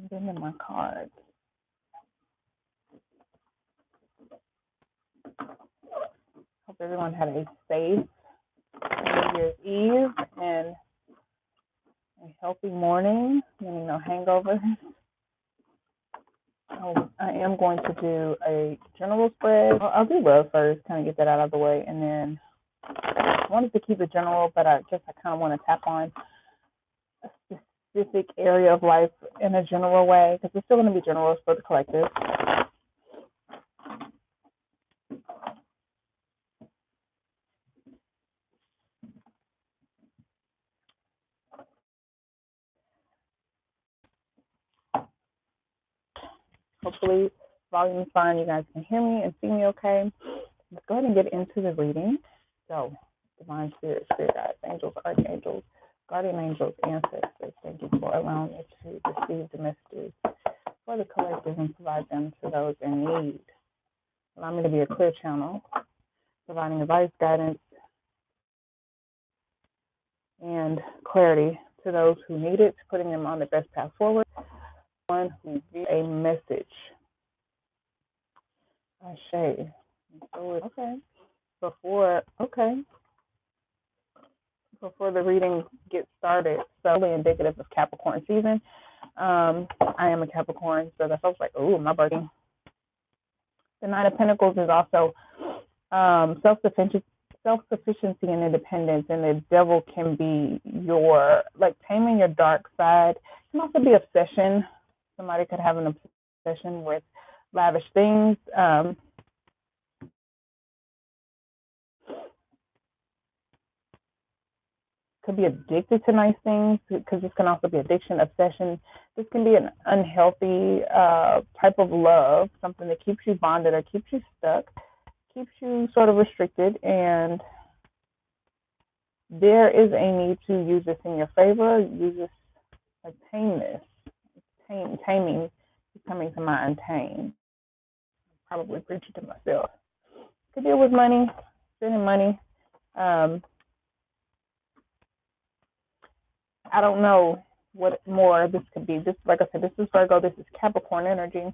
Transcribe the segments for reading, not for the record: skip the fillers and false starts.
I'm bringing my cards. Hope everyone had a safe New Year's Eve and a healthy morning, meaning no hangovers. I am going to do a general spread. I'll do love first, kind of get that out of the way, and then I wanted to keep it general, but I kind of want to tap on a specific area of life in a general way, because it's still going to be general for the collective. Hopefully, volume is fine. You guys can hear me and see me okay. Let's go ahead and get into the reading. So, divine spirit, spirit guides, angels, archangels, guardian angels, ancestors, thank you for allowing me to receive the messages for the collective and provide them to those in need. Allow me to be a clear channel, providing advice, guidance, and clarity to those who need it, putting them on the best path forward. One who gives a message. Ashe. Okay. Before the reading gets started, so really indicative of Capricorn season. I am a Capricorn, so that's also like, oh, my birthday. The Knight of Pentacles is also self-sufficiency and independence, and the devil can be your, like, taming your dark side. It can also be obsession. Somebody could have an obsession with lavish things. Could be addicted to nice things, because this can also be addiction, obsession. This can be an unhealthy type of love, something that keeps you bonded or keeps you stuck, keeps you sort of restricted, and there is a need to use this in your favor. Use this, like, tame this. Taming is coming to mind, tame. Probably preaching to myself. Could deal with money, spending money. I don't know what more this could be. This, like I said, this is Virgo. This is Capricorn energy.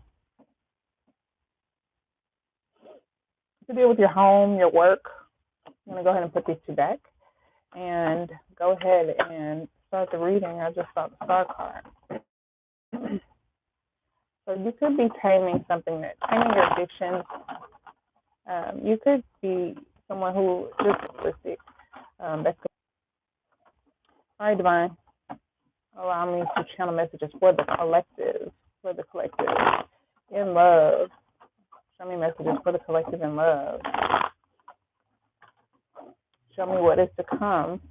To deal with your home, your work. I'm going to go ahead and put these two back and go ahead and start the reading. I just saw the star card. So you could be taming something, taming your addiction. You could be someone who is holistic. That's good. All right, Divine. Allow me to channel messages for the collective. In love. Show me messages for the collective in love. Show me what is to come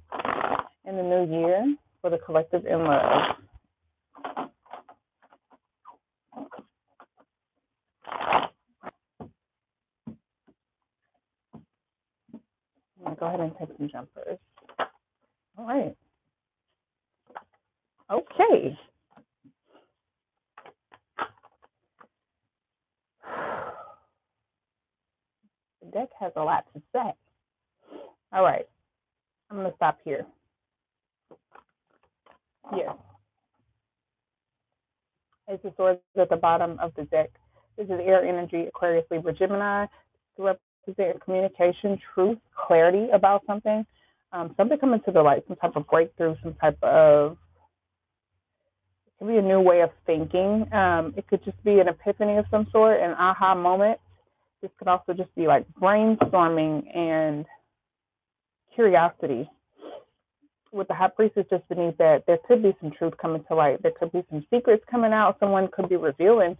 in the new year for the collective in love. I'm going to go ahead and take some jumpers. All right. Okay. The deck has a lot to say. All right. I'm going to stop here. Yes. It's the swords at the bottom of the deck. This is air energy, Aquarius, Libra, Gemini, to represent communication, truth, clarity about something. Something coming to the light, some type of breakthrough, some type of, it could be a new way of thinking. It could just be an epiphany of some sort, an aha moment. This could also just be like brainstorming and curiosity. With the High Priestess just beneath that, there could be some truth coming to light. There could be some secrets coming out. Someone could be revealing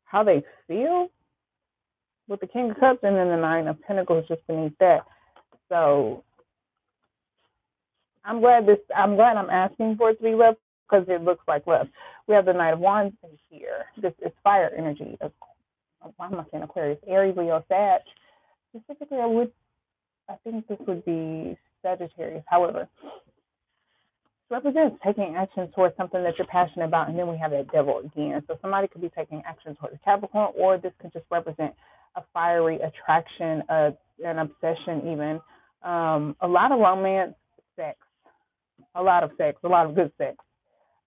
how they feel with the King of Cups, and then the Nine of Pentacles just beneath that. So I'm glad I'm asking for it to be love, because it looks like love. We have the Knight of Wands here. This is fire energy. Why am I saying Aquarius? Aries, Leo, Sag. Specifically, I think this would be Sagittarius. However, it represents taking action towards something that you're passionate about, and then we have that devil again. So somebody could be taking action towards Capricorn, or this could just represent a fiery attraction, an obsession even. A lot of romance, sex, a lot of good sex.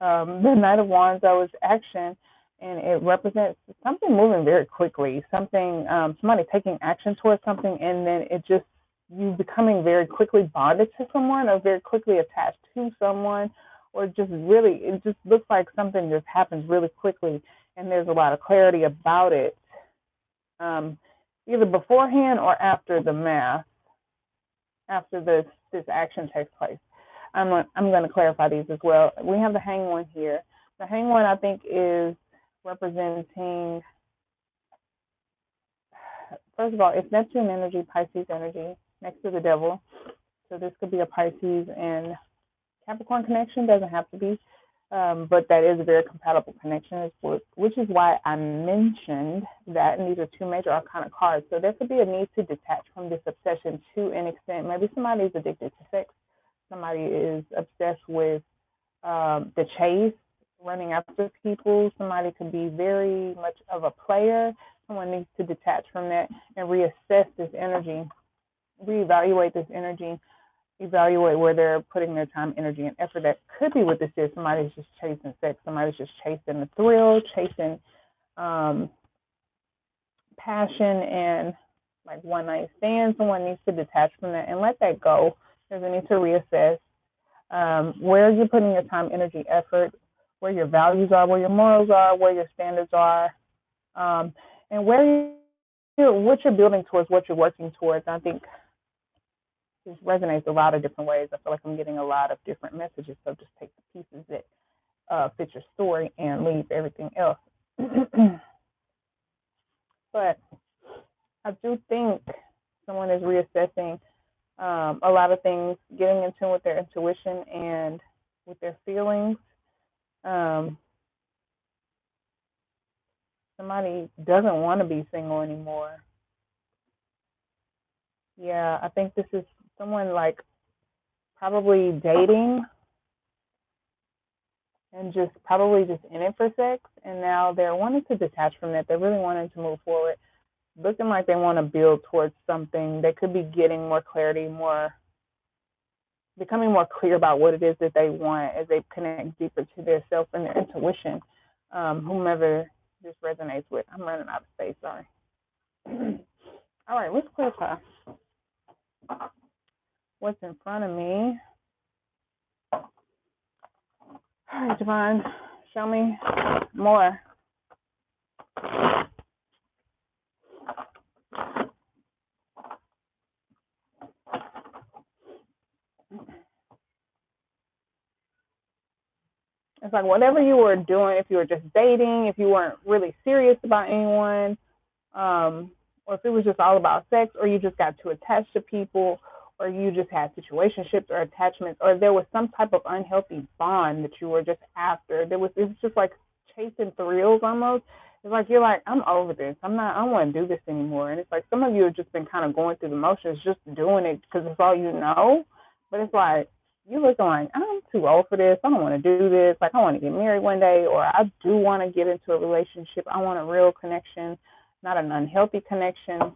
The Knight of Wands, though, is action, and it represents something moving very quickly, something, somebody taking action towards something, and then it just, you becoming very quickly bonded to someone or very quickly attached to someone, or just really, it just looks like something just happens really quickly, and there's a lot of clarity about it, either beforehand or after the math, after this action takes place. I'm going to clarify these as well. We have the Hanged One here. The Hanged One, I think, is representing, first of all, it's Neptune energy, Pisces energy, next to the Devil. So this could be a Pisces and Capricorn connection. Doesn't have to be, but that is a very compatible connection, which is why I mentioned that. And these are two major arcana cards. So there could be a need to detach from this obsession to an extent. Maybe somebody's addicted to sex. Somebody is obsessed with the chase, running after people. Somebody could be very much of a player. Someone needs to detach from that and reassess this energy, reevaluate this energy, evaluate where they're putting their time, energy, and effort. That could be what this is. Somebody's just chasing sex. Somebody's just chasing the thrill, chasing passion and like one night stand. Someone needs to detach from that and let that go. There's a need to reassess where you're putting your time, energy, effort, where your values are, where your morals are, where your standards are, and what you're building towards, what you're working towards. I think this resonates a lot of different ways. I feel like I'm getting a lot of different messages, so just take the pieces that fit your story and leave everything else. But I do think someone is reassessing a lot of things, getting in tune with their intuition and with their feelings. Somebody doesn't want to be single anymore. Yeah, I think this is someone like probably dating and just probably just in it for sex, and now they're wanting to detach from that. They're really wanting to move forward, looking like they want to build towards something. They could be getting more clarity, becoming more clear about what it is that they want as they connect deeper to their self and their intuition, whomever this resonates with. I'm running out of space, sorry. All right, let's clarify what's in front of me. All right, Divine, show me more. It's like whatever you were doing, if you were just dating, if you weren't really serious about anyone, or if it was just all about sex, or you just got too attached to people, or you just had situationships or attachments, or there was some type of unhealthy bond that you were just after. It's just like chasing thrills almost. It's like you're like, I'm over this. I don't want to do this anymore. And it's like some of you have just been kind of going through the motions, just doing it because it's all you know. But it's like, you're looking like, I'm too old for this. I don't want to do this. Like, I want to get married one day, or I do want to get into a relationship. I want a real connection, not an unhealthy connection.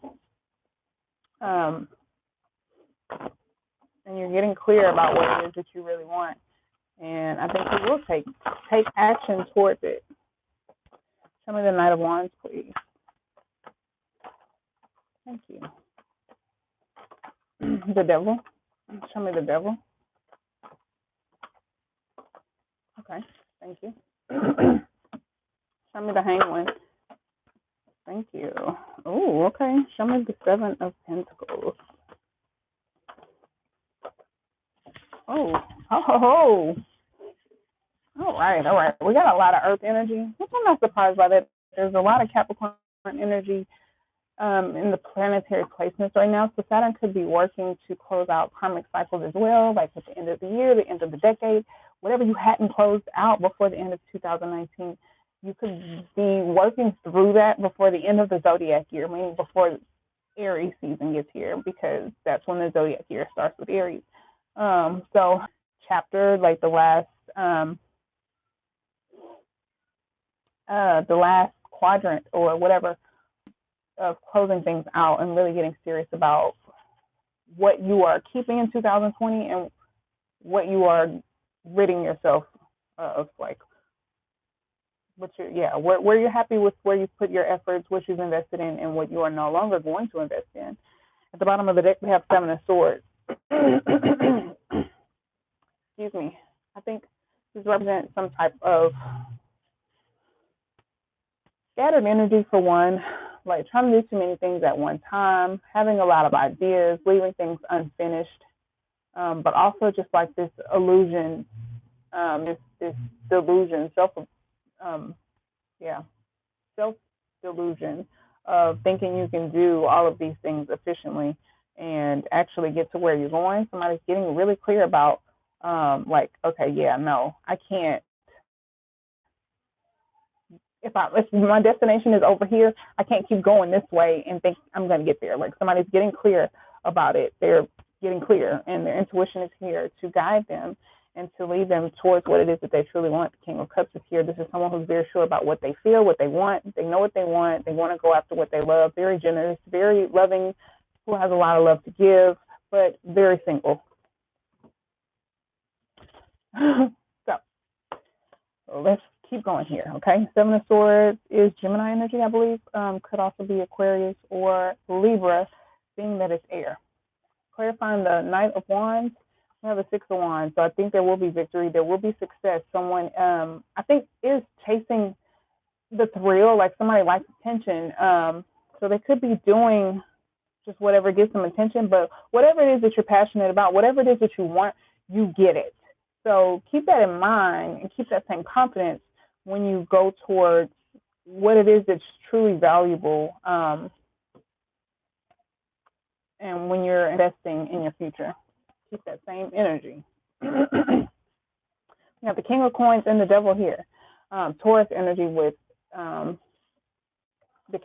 And you're getting clear about what it is that you really want. And I think you will take action towards it. Show me the Knight of Wands, please. Thank you. The Devil. Show me the Devil. Okay, thank you. Show me the Hanged One. Thank you. Oh, okay. Show me the Seven of Pentacles. Oh. All right. We got a lot of Earth energy, which I'm not surprised by that. There's a lot of Capricorn energy in the planetary placements right now. So Saturn could be working to close out karmic cycles as well, like at the end of the year, the end of the decade. Whatever you hadn't closed out before the end of 2019, you could be working through that before the end of the zodiac year, meaning before Aries season gets here, because that's when the zodiac year starts with Aries. So chapter, like the last quadrant or whatever of closing things out and really getting serious about what you are keeping in 2020 and what you are ridding yourself of like where you're happy with where you put your efforts, what you've invested in, and what you are no longer going to invest in. At the bottom of the deck, we have Seven of Swords. Excuse me. I think this represents some type of scattered energy for one, like trying to do too many things at one time, having a lot of ideas, leaving things unfinished, but also just like this illusion, this delusion, self-delusion of thinking you can do all of these things efficiently and actually get to where you're going. Somebody's getting really clear about, like, okay, yeah, no, I can't. If my destination is over here, I can't keep going this way and think I'm going to get there. Like, somebody's getting clear about it. They're getting clear, and their intuition is here to guide them and to lead them towards what it is that they truly want. The King of Cups is here. This is someone who's very sure about what they feel, what they want. They know what they want. They want to go after what they love. Very generous, very loving, who has a lot of love to give, but very single. So let's keep going here, okay? Seven of Swords is Gemini energy, I believe. Could also be Aquarius or Libra, being that it's air. Clarifying the Knight of Wands, we have a Six of Wands. So I think there will be victory. There will be success. Someone, I think, is chasing the thrill, like somebody likes attention. So they could be doing just whatever gets them attention, but whatever it is that you're passionate about, whatever it is that you want, you get it. So keep that in mind and keep that same confidence when you go towards what it is that's truly valuable, and when you're investing in your future. Keep that same energy. We have the King of Coins and the Devil here. Taurus energy with the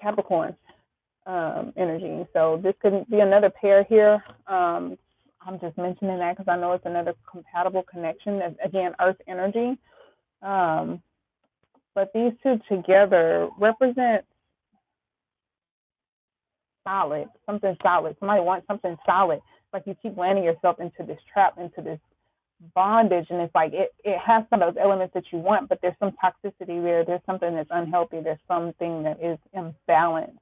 Capricorn energy. So this could be another pair here. I'm just mentioning that because I know it's another compatible connection. Again, Earth energy. But these two together represent solid, something solid. Somebody wants something solid. Like you keep landing yourself into this trap, into this bondage, and it's like it has some of those elements that you want, but there's some toxicity there. There's something that's unhealthy. There's something that is imbalanced.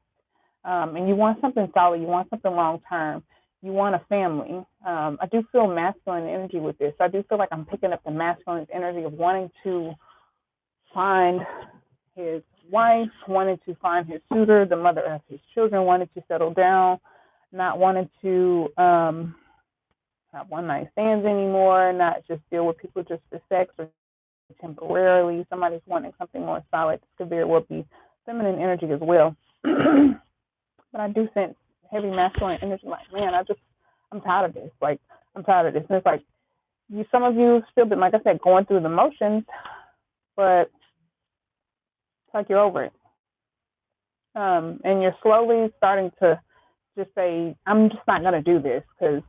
And you want something solid. You want something long term. You want a family. I do feel masculine energy with this. I do feel like I'm picking up the masculine energy of wanting to find his wife, wanted to find his suitor, the mother of his children, wanted to settle down, not wanted to have one night stands anymore, not just deal with people just for sex or temporarily. Somebody's wanting something more solid. This could very well be feminine energy as well. But I do sense heavy masculine energy, like, man, I'm tired of this. Like, I'm tired of this. And it's like, some of you still been, like I said, going through the motions, but it's like you're over it. And you're slowly starting to just say, I'm just not going to do this because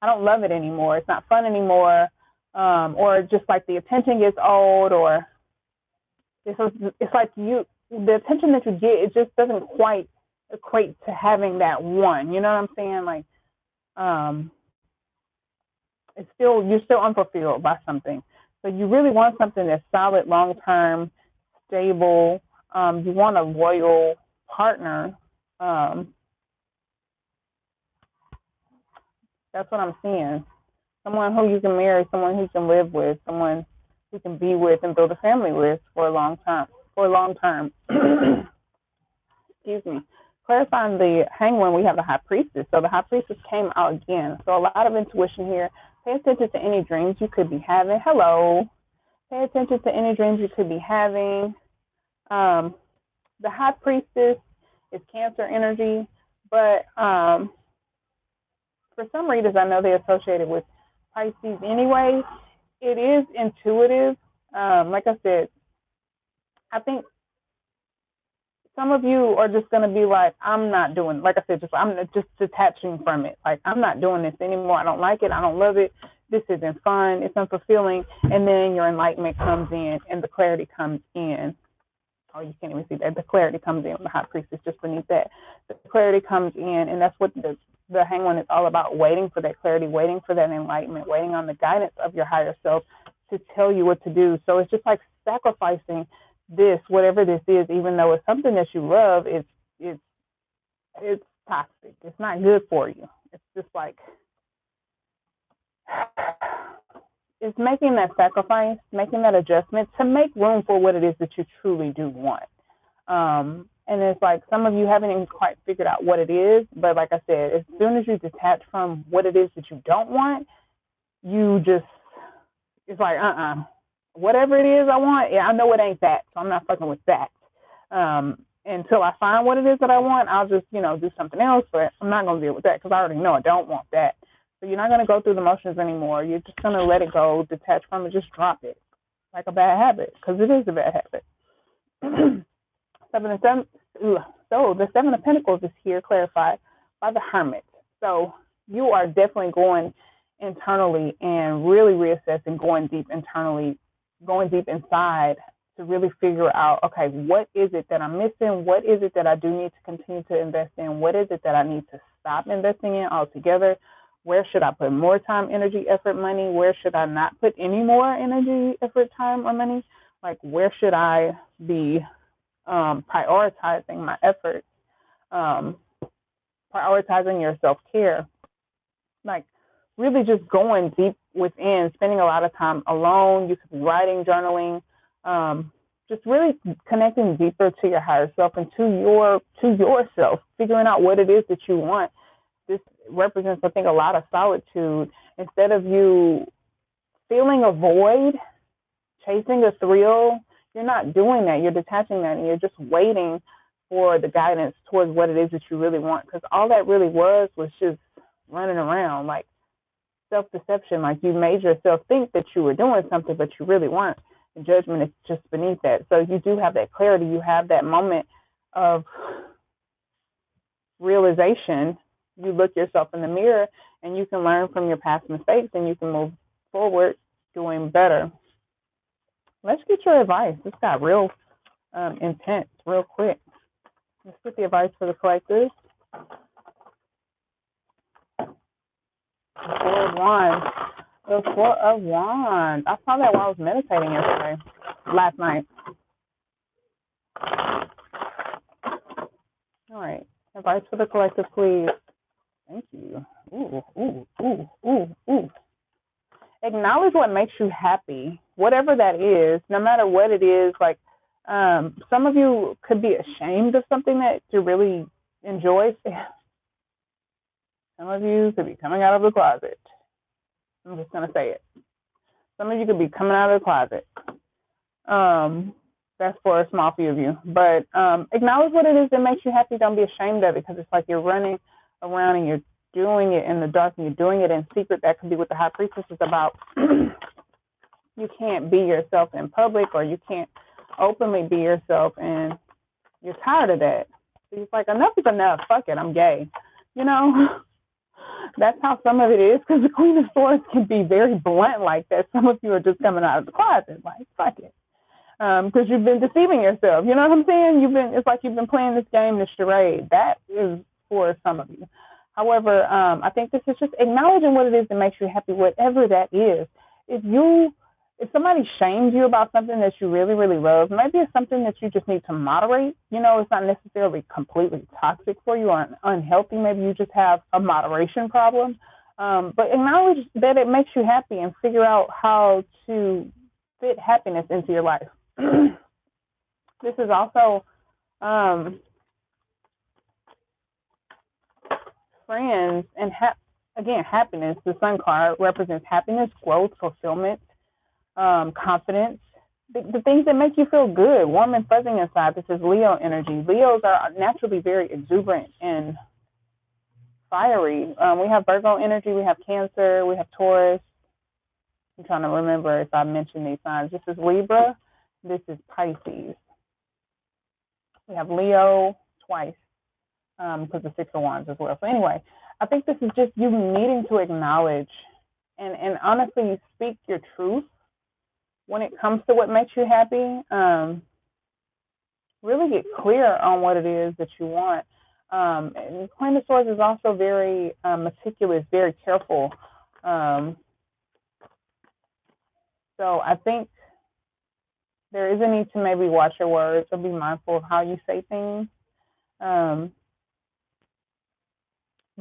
I don't love it anymore. It's not fun anymore. Or just like the attention gets old, or it's like the attention that you get, it just doesn't quite equate to having that one. You know what I'm saying? Like, you're still unfulfilled by something. So you really want something that's solid, long-term, stable. You want a loyal partner. That's what I'm seeing. Someone who you can marry, someone who you can live with, someone who can be with and build a family with for a long term. Excuse me. Clarifying the Hangman, we have the High Priestess. So the High Priestess came out again. So a lot of intuition here. Pay attention to any dreams you could be having. Hello. Pay attention to any dreams you could be having. The High Priestess is Cancer energy, but for some readers, I know they're associated with Pisces anyway. It is intuitive. Like I said, I think some of you are just going to be like, I'm not doing, like I said, I'm just detaching from it. Like, I'm not doing this anymore. I don't like it. I don't love it. This isn't fun. It's unfulfilling. And then your enlightenment comes in and the clarity comes in. Oh, you can't even see that. The clarity comes in. The High Priestess just beneath that. The clarity comes in, and that's what the Hangman is all about, waiting for that clarity, waiting for that enlightenment, waiting on the guidance of your higher self to tell you what to do. So it's just like sacrificing this, whatever this is, even though it's something that you love, it's toxic. It's not good for you. It's just like, it's making that sacrifice, making that adjustment to make room for what it is that you truly do want. And it's like some of you haven't even quite figured out what it is, but like I said, as soon as you detach from what it is that you don't want, you just, it's like, whatever it is I want, I know it ain't that, so I'm not fucking with that. Until I find what it is that I want, I'll just, do something else, but I'm not going to deal with that because I already know I don't want that. So you're not going to go through the motions anymore. You're just going to let it go, detach from it, just drop it like a bad habit, because it is a bad habit. So the Seven of Pentacles is here clarified by the Hermit. So you are definitely going internally and really reassessing, going deep internally, going deep inside to really figure out, okay, what is it that I'm missing? What is it that I do need to continue to invest in? What is it that I need to stop investing in altogether? Where should I put more time, energy, effort, money? Where should I not put any more energy, effort, time, or money? Like, where should I be prioritizing my efforts, prioritizing your self-care, like really just going deep within, spending a lot of time alone. You could be writing, journaling, just really connecting deeper to your higher self and to yourself, figuring out what it is that you want. This represents, I think, a lot of solitude. Instead of you feeling a void, chasing a thrill, you're not doing that. You're detaching that, and you're just waiting for the guidance towards what it is that you really want. Because all that really was just running around, like self-deception. Like you made yourself think that you were doing something, but you really weren't. The judgment is just beneath that. So you do have that clarity. You have that moment of realization. You look yourself in the mirror, and you can learn from your past mistakes, and you can move forward doing better. Let's get your advice. This got real intense, real quick. Let's get the advice for the collectors. Four of Wands. The Four of Wands. I saw that while I was meditating last night. All right. Advice for the collective, please. Thank you. Ooh. Acknowledge what makes you happy, whatever that is, no matter what it is. Like some of you could be ashamed of something that you really enjoy. Some of you could be coming out of the closet. I'm just going to say it. Some of you could be coming out of the closet. That's for a small few of you. But acknowledge what it is that makes you happy. Don't be ashamed of it, because it's like you're running around and you're doing it in the dark and you're doing it in secret. That could be what the High Priestess is about. You can't be yourself in public, or you can't openly be yourself, and you're tired of that. So it's like, enough is enough. Fuck it, I'm gay. That's how some of it is, because the Queen of Swords can be very blunt like that. Some of you are just coming out of the closet, like, fuck it. Because you've been deceiving yourself. You know what I'm saying? It's like you've been playing this game, this charade. That is for some of you. However, I think this is just acknowledging what it is that makes you happy, whatever that is. If somebody shames you about something that you really, really love, maybe it's something that you just need to moderate. It's not necessarily completely toxic for you or unhealthy. Maybe you just have a moderation problem. But acknowledge that it makes you happy and figure out how to fit happiness into your life. This is also friends, and again, happiness. The Sun card represents happiness, growth, fulfillment, confidence, the things that make you feel good, warm and fuzzy inside. This is Leo energy. Leos are naturally very exuberant and fiery. We have Virgo energy, we have Cancer, we have Taurus. I'm trying to remember if I mentioned these signs. This is Libra. This is Pisces. We have Leo twice, because the Six of Wands as well. So anyway, I think this is just you needing to acknowledge and honestly speak your truth when it comes to what makes you happy. Really get clear on what it is that you want. And Queen of Swords is also very meticulous, very careful. So I think there is a need to maybe watch your words or be mindful of how you say things. But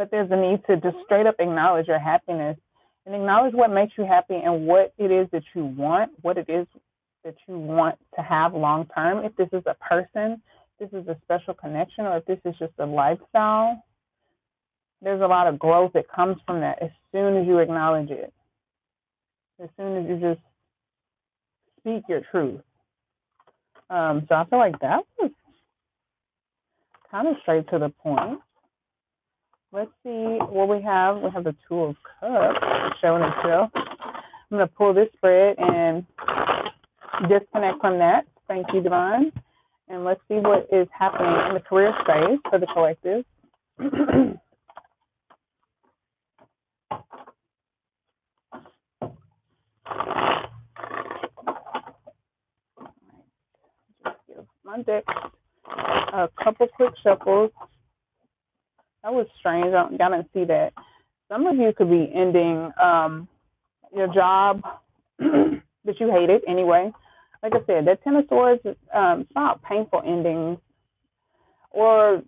there's a need to just straight up acknowledge your happiness and acknowledge what makes you happy and what it is that you want, what it is that you want to have long term. If this is a person, this is a special connection, or if this is just a lifestyle, there's a lot of growth that comes from that as soon as you acknowledge it, as soon as you just speak your truth. So I feel like that was kind of straight to the point. Let's see what we have. We have the Two of Cups, show and tell. I'm going to pull this spread and disconnect from that. Thank you, Divine. And let's see what is happening in the career space for the collective. Just give my deck a couple quick shuffles. That was strange. I didn't see that. Some of you could be ending your job that you hated anyway. Like I said, that Ten of Swords, it's not painful endings or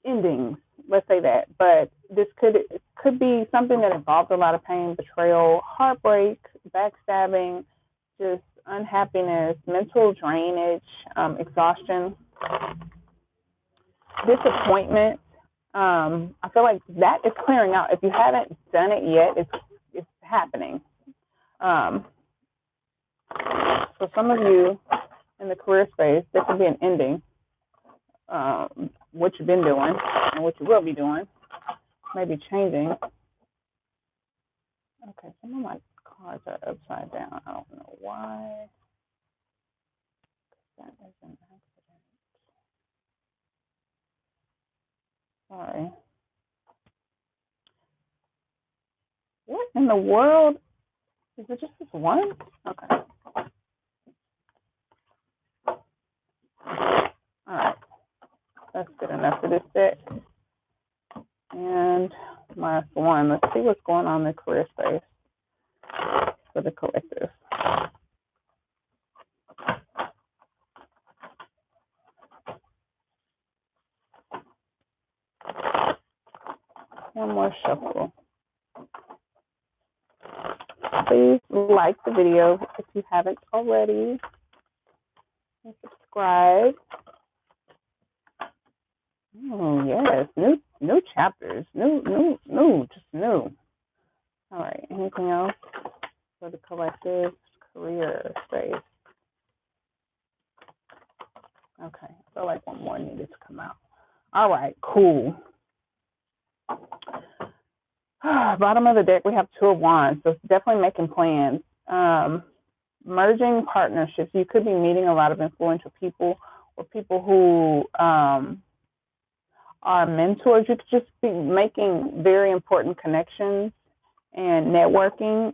endings, let's say that. But this could be something that involves a lot of pain, betrayal, heartbreak, backstabbing, just unhappiness, mental drainage, exhaustion, disappointment. I feel like that is clearing out. If you haven't done it yet, it's happening. So some of you in the career space, there could be an ending. What you've been doing and what you will be doing, maybe changing. Okay, some of my cards are upside down. I don't know why. That is an accident. Sorry. What in the world? Is it just this one? Okay. All right. That's good enough for this set. And last one. Let's see what's going on in the career space for the collective. One more shuffle. Please like the video if you haven't already. And subscribe. Oh yes, new chapters, just new. All right, anything else for the collective career space? Okay, I feel like one more needed to come out. All right, cool. Bottom of the deck, we have Two of Wands, so definitely making plans. Merging partnerships. You could be meeting a lot of influential people or people who are mentors. You could just be making very important connections and networking.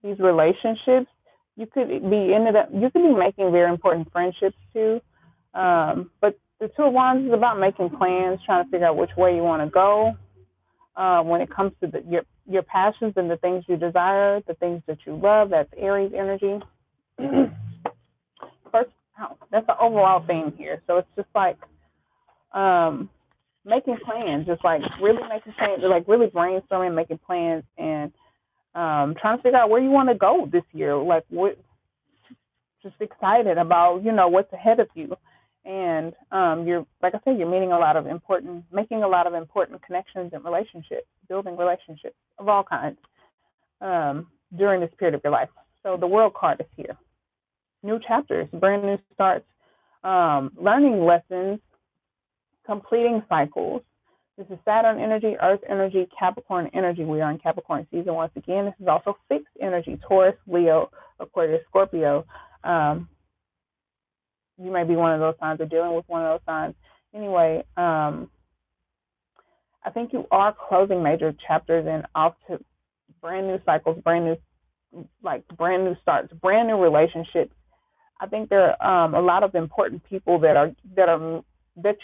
These relationships, you could be making very important friendships too. But the Two of Wands is about making plans, trying to figure out which way you want to go. When it comes to your passions and the things you desire, the things that you love, that's Aries energy. First house, that's the overall theme here. So it's just like making plans, just like really making plans, like really brainstorming, making plans, and trying to figure out where you want to go this year. Like what, just excited about, what's ahead of you. And you're, like I said, you're making a lot of important connections and relationships, building relationships of all kinds during this period of your life. So the World card is here. New chapters, brand new starts, learning lessons, completing cycles. This is Saturn energy, Earth energy, Capricorn energy. We are in Capricorn season once again. This is also fixed energy, Taurus, Leo, Aquarius, Scorpio. You may be one of those signs or dealing with one of those signs. Anyway, I think you are closing major chapters and off to brand new cycles, brand new starts, brand new relationships. I think there are a lot of important people that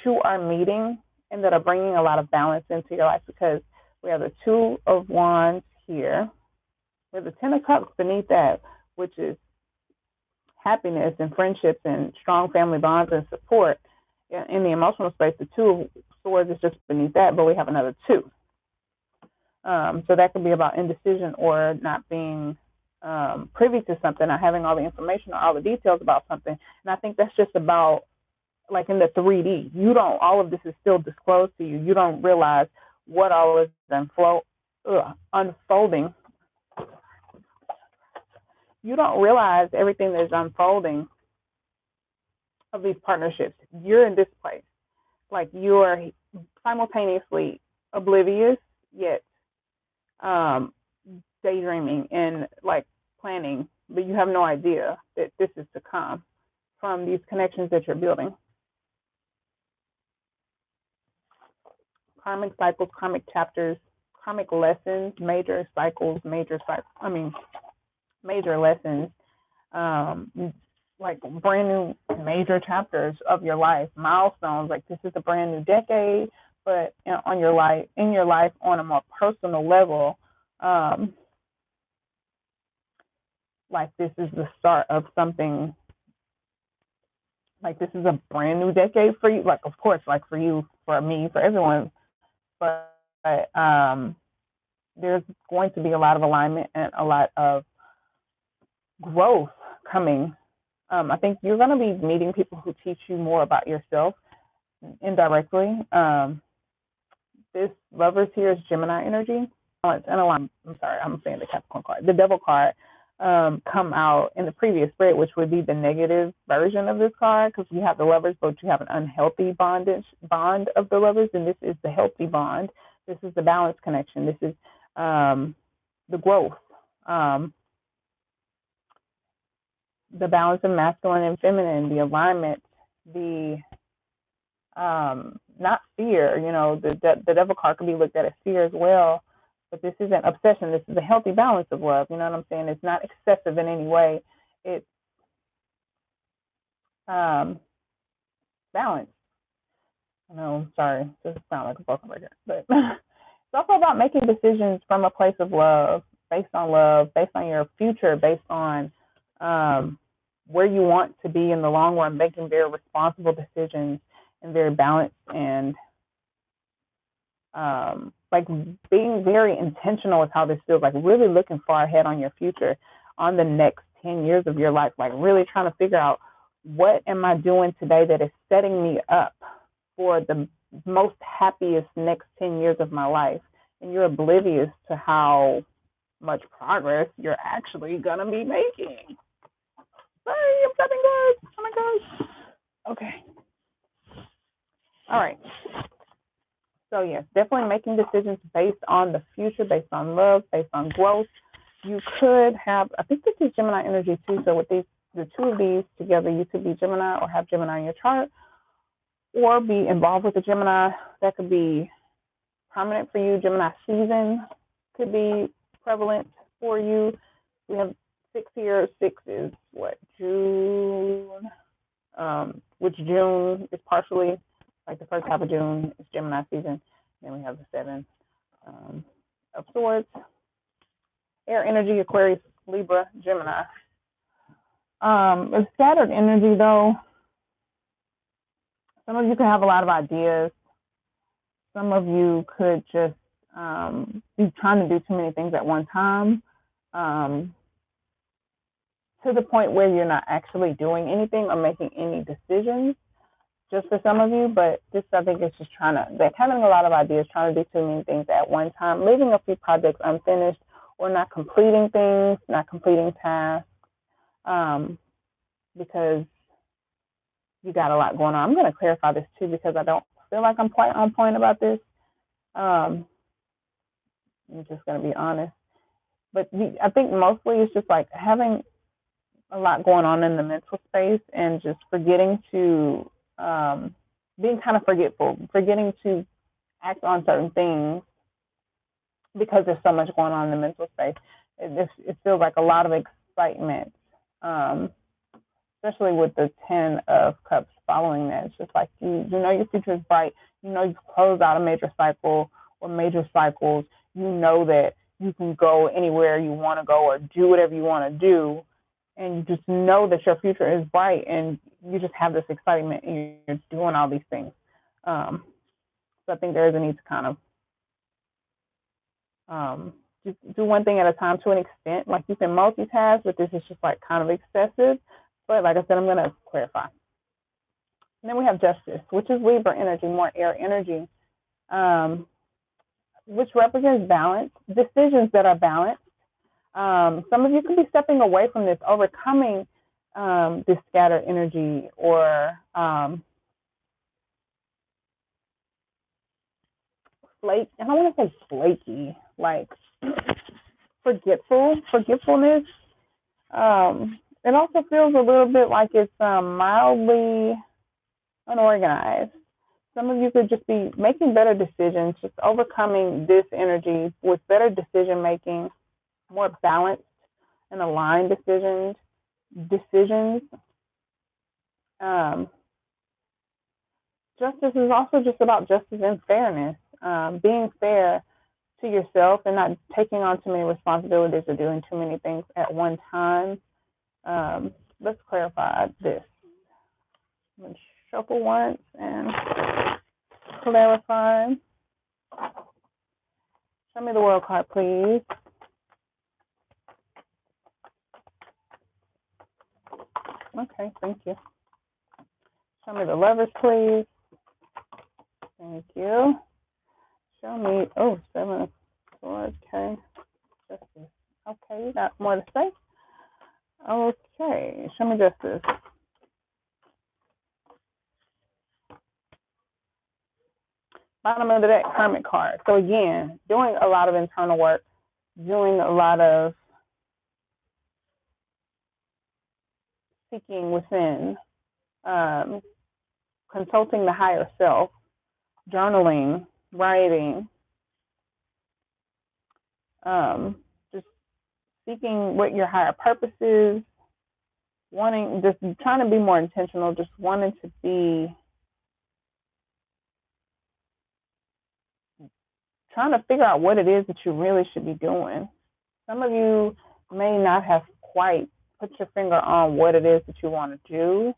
you are meeting and that are bringing a lot of balance into your life, because we have the Two of Wands here. With the Ten of Cups beneath that, which is happiness and friendships and strong family bonds and support. In the emotional space, the Two of Swords is just beneath that, but we have another two. So that could be about indecision or not being privy to something, not having all the information or all the details about something. And I think that's just about, like in the 3D, you don't, all of this is still disclosed to you. You don't realize what all is unfolding. You don't realize everything that is unfolding of these partnerships. You're in this place. Like, you're simultaneously oblivious, yet daydreaming and like planning, but you have no idea that this is to come from these connections that you're building. Karmic cycles, karmic chapters, karmic lessons, major cycles, major lessons, like brand new major chapters of your life, milestones. Like, this is a brand new decade, but in your life on a more personal level, like this is the start of something. Like, this is a brand new decade for you. Like, of course, like for you, for me, for everyone, but there's going to be a lot of alignment and a lot of growth coming. I think you're going to be meeting people who teach you more about yourself indirectly. This Lovers here is Gemini energy. And I'm sorry, I'm saying the Capricorn card. The Devil card come out in the previous spread, which would be the negative version of this card, because we have the Lovers, but you have an unhealthy bond of the Lovers, and this is the healthy bond. This is the balance connection. This is the growth. The balance of masculine and feminine, the alignment, the not fear. You know, the Devil card could be looked at as fear as well, but this isn't obsession. This is a healthy balance of love. You know what I'm saying? It's not excessive in any way. It's balanced. No, sorry, this sounds like a broken record, but it's also about making decisions from a place of love, based on your future, based on where you want to be in the long run, making very responsible decisions and very balanced and like being very intentional with how this feels, like really looking far ahead on your future, on the next 10 years of your life, like really trying to figure out, what am I doing today that is setting me up for the most happiest next 10 years of my life? And you're oblivious to how much progress you're actually going to be making. Sorry, I'm stepping good. Oh my gosh. Okay. All right. So yes, definitely making decisions based on the future, based on love, based on growth. You could have, I think this is Gemini energy too. So with the two of these together, you could be Gemini or have Gemini in your chart, or be involved with a Gemini. That could be prominent for you. Gemini season could be prevalent for you. We have 6 here. 6 is what, June, which June is partially, like the first half of June is Gemini season. Then we have the 7 of Swords. Air energy, Aquarius, Libra, Gemini. It's scattered energy though. Some of you could have a lot of ideas. Some of you could just be trying to do too many things at one time, to the point where you're not actually doing anything or making any decisions, just for some of you. But this, I think, is just they're having a lot of ideas, trying to do too many things at one time, leaving a few projects unfinished, or not completing things, not completing tasks, because you got a lot going on. I'm going to clarify this too, because I don't feel like I'm quite on point about this. I'm just going to be honest. But I think mostly it's just like having a lot going on in the mental space, and just forgetting to, being kind of forgetful, forgetting to act on certain things because there's so much going on in the mental space. It feels like a lot of excitement, especially with the 10 of Cups following that. It's just like you know your future is bright. You know you've closed out a major cycle or major cycles. You know that you can go anywhere you want to go or do whatever you want to do, and you just know that your future is bright, and you just have this excitement, and you're doing all these things. So I think there is a need to kind of just do one thing at a time to an extent. Like, you can multitask, but this is just like kind of excessive. But like I said, I'm going to clarify. And then we have Justice, which is Libra energy, more air energy, which represents balance, decisions that are balanced. Some of you could be stepping away from this, overcoming this scattered energy, or flake. And I want to say flaky, like forgetfulness. It also feels a little bit like it's mildly unorganized. Some of you could just be making better decisions, just overcoming this energy with better decision making, more balanced and aligned decisions. Justice is also just about justice and fairness, being fair to yourself and not taking on too many responsibilities or doing too many things at one time. Let's clarify this. I'm going to shuffle once and clarify. Show me the World card, please. Okay, thank you. Show me the Lovers, please. Thank you. Show me, oh, 7 of Swords, okay. Justice. Okay, you got more to say? Okay, show me Justice. Bottom of the deck, Hermit card. So again, doing a lot of internal work, doing a lot of seeking within, consulting the higher self, journaling, writing, just seeking what your higher purpose is, wanting, just trying to be more intentional, just wanting to be, trying to figure out what it is that you really should be doing. Some of you may not have quite put your finger on what it is that you want to do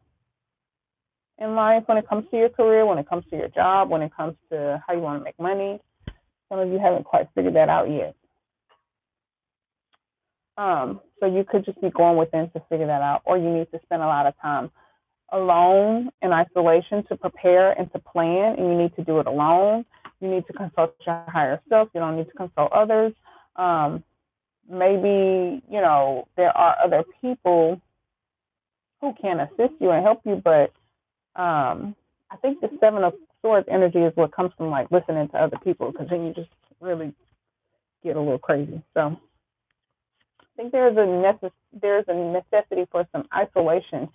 in life when it comes to your career, when it comes to your job, when it comes to how you want to make money. Some of you haven't quite figured that out yet. So you could just be going within to figure that out, or you need to spend a lot of time alone in isolation to prepare and to plan, and you need to do it alone. You need to consult your higher self. You don't need to consult others. Maybe, you know, there are other people who can assist you and help you, but I think the 7 of Swords energy is what comes from like listening to other people, because then you just really get a little crazy. So I think there's a necessity for some isolation,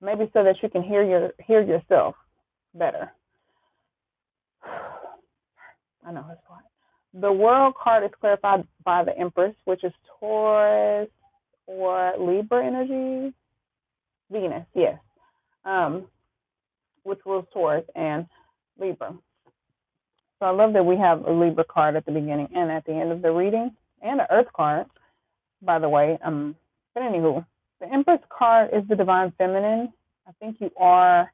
maybe so that you can hear yourself better. I know it's hard. The World card is clarified by the Empress, which is Taurus or Libra energy. Venus, yes. Which rules Taurus and Libra. So I love that we have a Libra card at the beginning and at the end of the reading, and an Earth card, by the way. But anywho, the Empress card is the divine feminine. I think you are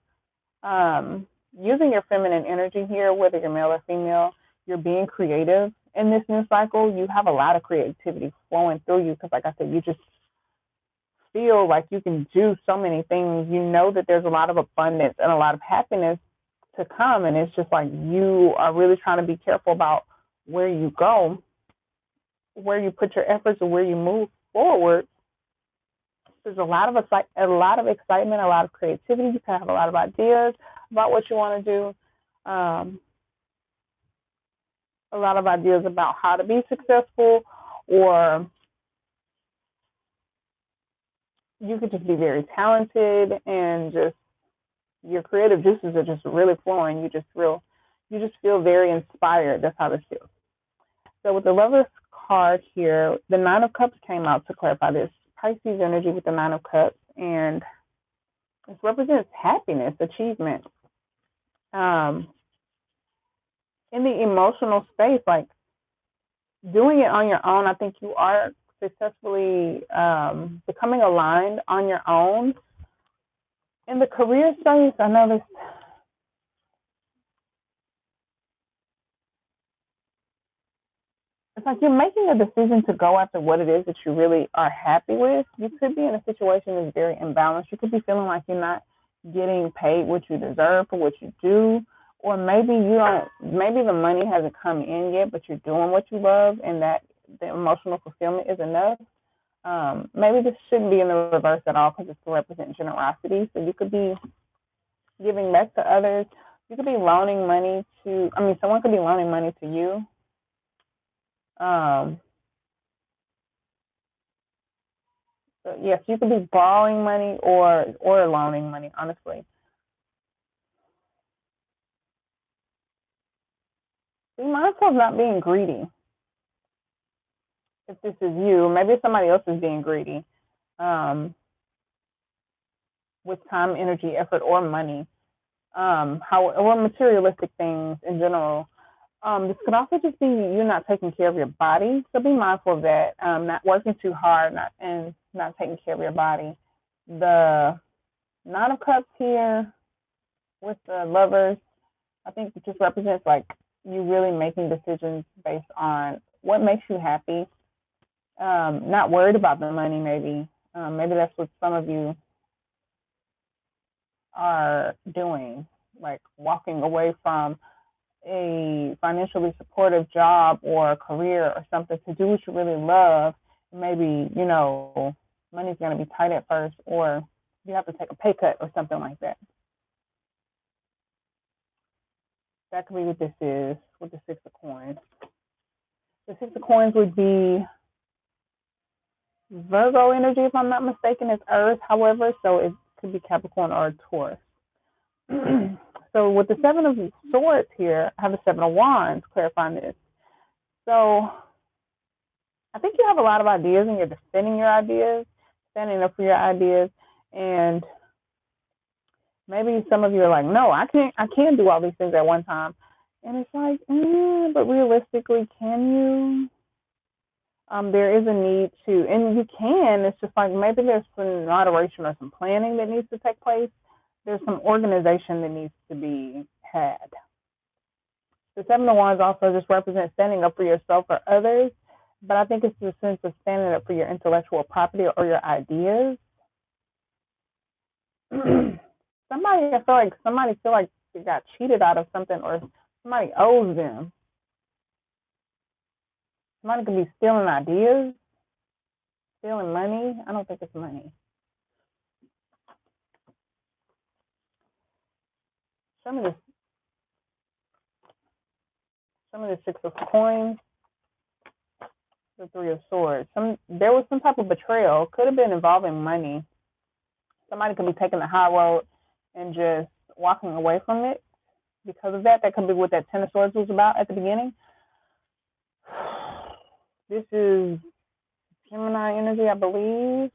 using your feminine energy here, whether you're male or female. You're being creative in this new cycle. You have a lot of creativity flowing through you, because like I said, you just feel like you can do so many things. You know that there's a lot of abundance and a lot of happiness to come, and it's just like you are really trying to be careful about where you go, where you put your efforts, and where you move forward. There's a lot of excitement, a lot of creativity. You can have a lot of ideas about what you want to do. A lot of ideas about how to be successful, or you could just be very talented and just your creative juices are just really flowing. You just feel very inspired. That's how this feels. So with the Lovers card here, the 9 of Cups came out to clarify this. Pisces energy with the 9 of Cups, and this represents happiness, achievement. In the emotional space, like doing it on your own. I think you are successfully becoming aligned on your own. In the career space, I know this. It's like you're making a decision to go after what it is that you really are happy with. You could be in a situation that's very imbalanced. You could be feeling like you're not getting paid what you deserve for what you do, or maybe you don't. Maybe the money hasn't come in yet, but you're doing what you love, and that the emotional fulfillment is enough. Maybe this shouldn't be in the reverse at all because it's to represent generosity. So you could be giving back to others. You could be loaning money to. I mean, someone could be loaning money to you. So yes, you could be borrowing money or loaning money, honestly. Be mindful of not being greedy. If this is you, maybe somebody else is being greedy with time, energy, effort, or money, or materialistic things in general. This could also just be you not taking care of your body. So be mindful of that. Not working too hard, not taking care of your body. The Nine of Cups here with the Lovers, I think it just represents like you really making decisions based on what makes you happy. Not worried about the money, maybe. Maybe that's what some of you are doing, like walking away from a financially supportive job or a career or something to do what you really love. Maybe, money's going to be tight at first, or you have to take a pay cut or something like that. That could be what this is with the Six of Coins. The Six of Coins would be Virgo energy, if I'm not mistaken. It's Earth, however, so it could be Capricorn or Taurus. So with the Seven of Swords here, I have the Seven of Wands clarifying this. So I think you have a lot of ideas and you're defending your ideas, standing up for your ideas, and maybe some of you are like, no, I can't do all these things at one time. And it's like, but realistically, can you? There is a need to, and you can. It's just like maybe there's some moderation or some planning that needs to take place. There's some organization that needs to be had. The Seven of Wands also just represents standing up for yourself or others, but I think it's the sense of standing up for your intellectual property or your ideas. Somebody feel like they got cheated out of something, or somebody owes them. Somebody could be stealing ideas, stealing money. I don't think it's money. Some of the Six of Coins, the Three of Swords. There was some type of betrayal. Could have been involving money. Somebody could be taking the high road and just walking away from it because of that. That could be what that Ten of Swords was about at the beginning. This is Gemini energy, I believe.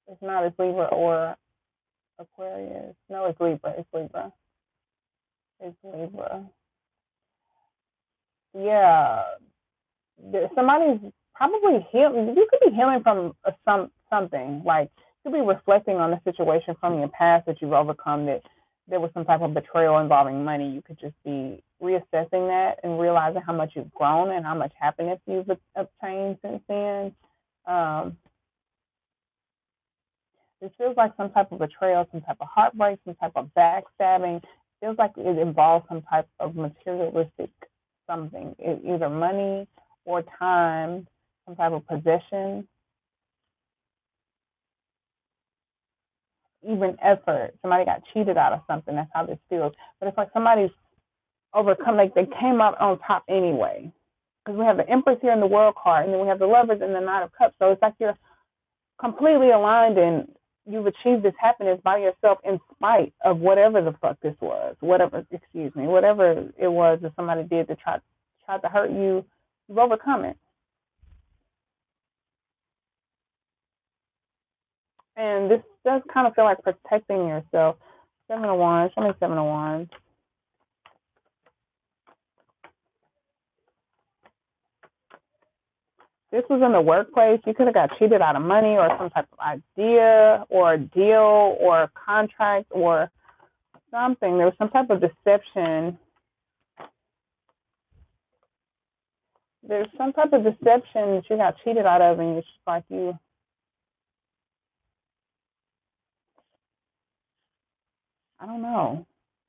It's not. It's Libra or Aquarius. No, it's Libra. It's Libra. It's Libra. Yeah. Somebody's probably healing. You could be healing from something. Like, you could be reflecting on the situation from your past that you've overcome, that there was some type of betrayal involving money. You could just be reassessing that and realizing how much you've grown and how much happiness you've obtained since then. This feels like some type of betrayal, some type of heartbreak, some type of backstabbing. It feels like it involves some type of materialistic something, either money or time, some type of possession, even effort. Somebody got cheated out of something. That's how this feels. But it's like somebody's overcome, like they came out on top anyway. Because we have the Empress here in the World card, and then we have the Lovers and the Nine of Cups. So it's like you're completely aligned and you've achieved this happiness by yourself in spite of whatever the fuck this was. Whatever it was that somebody did to try to hurt you, you've overcome it. And this does kind of feel like protecting yourself. Seven of Wands. Show me Seven of Wands. this was in the workplace. You could have got cheated out of money or some type of idea or a deal or a contract or something. There was some type of deception. There's some type of deception that you got cheated out of, and it's just like you. I don't know.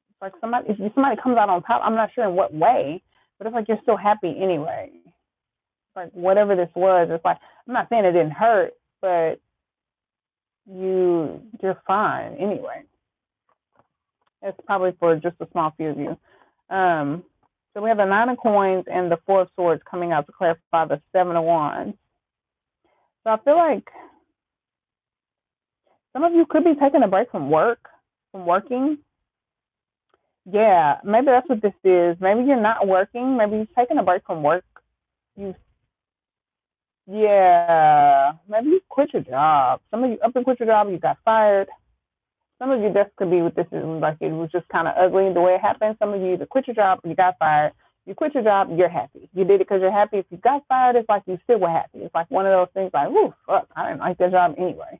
It's like if somebody comes out on top, I'm not sure in what way, but it's like you're still happy anyway. Like whatever this was, it's like, I'm not saying it didn't hurt, but you're fine anyway. It's probably for just a small few of you. So we have the 9 of coins and the 4 of swords coming out to clarify the 7 of wands. So I feel like some of you could be taking a break from working. Yeah, maybe that's what this is. Maybe you're not working. Maybe you're taking a break from work. Maybe you quit your job. Some of you up and quit your job, you got fired. Some of you, this could be what this is, like it was just kind of ugly the way it happened. Some of you either quit your job or you got fired. You quit your job, you're happy. You did it because you're happy. If you got fired, it's like you still were happy. It's like one of those things like, ooh, fuck, I didn't like that job anyway.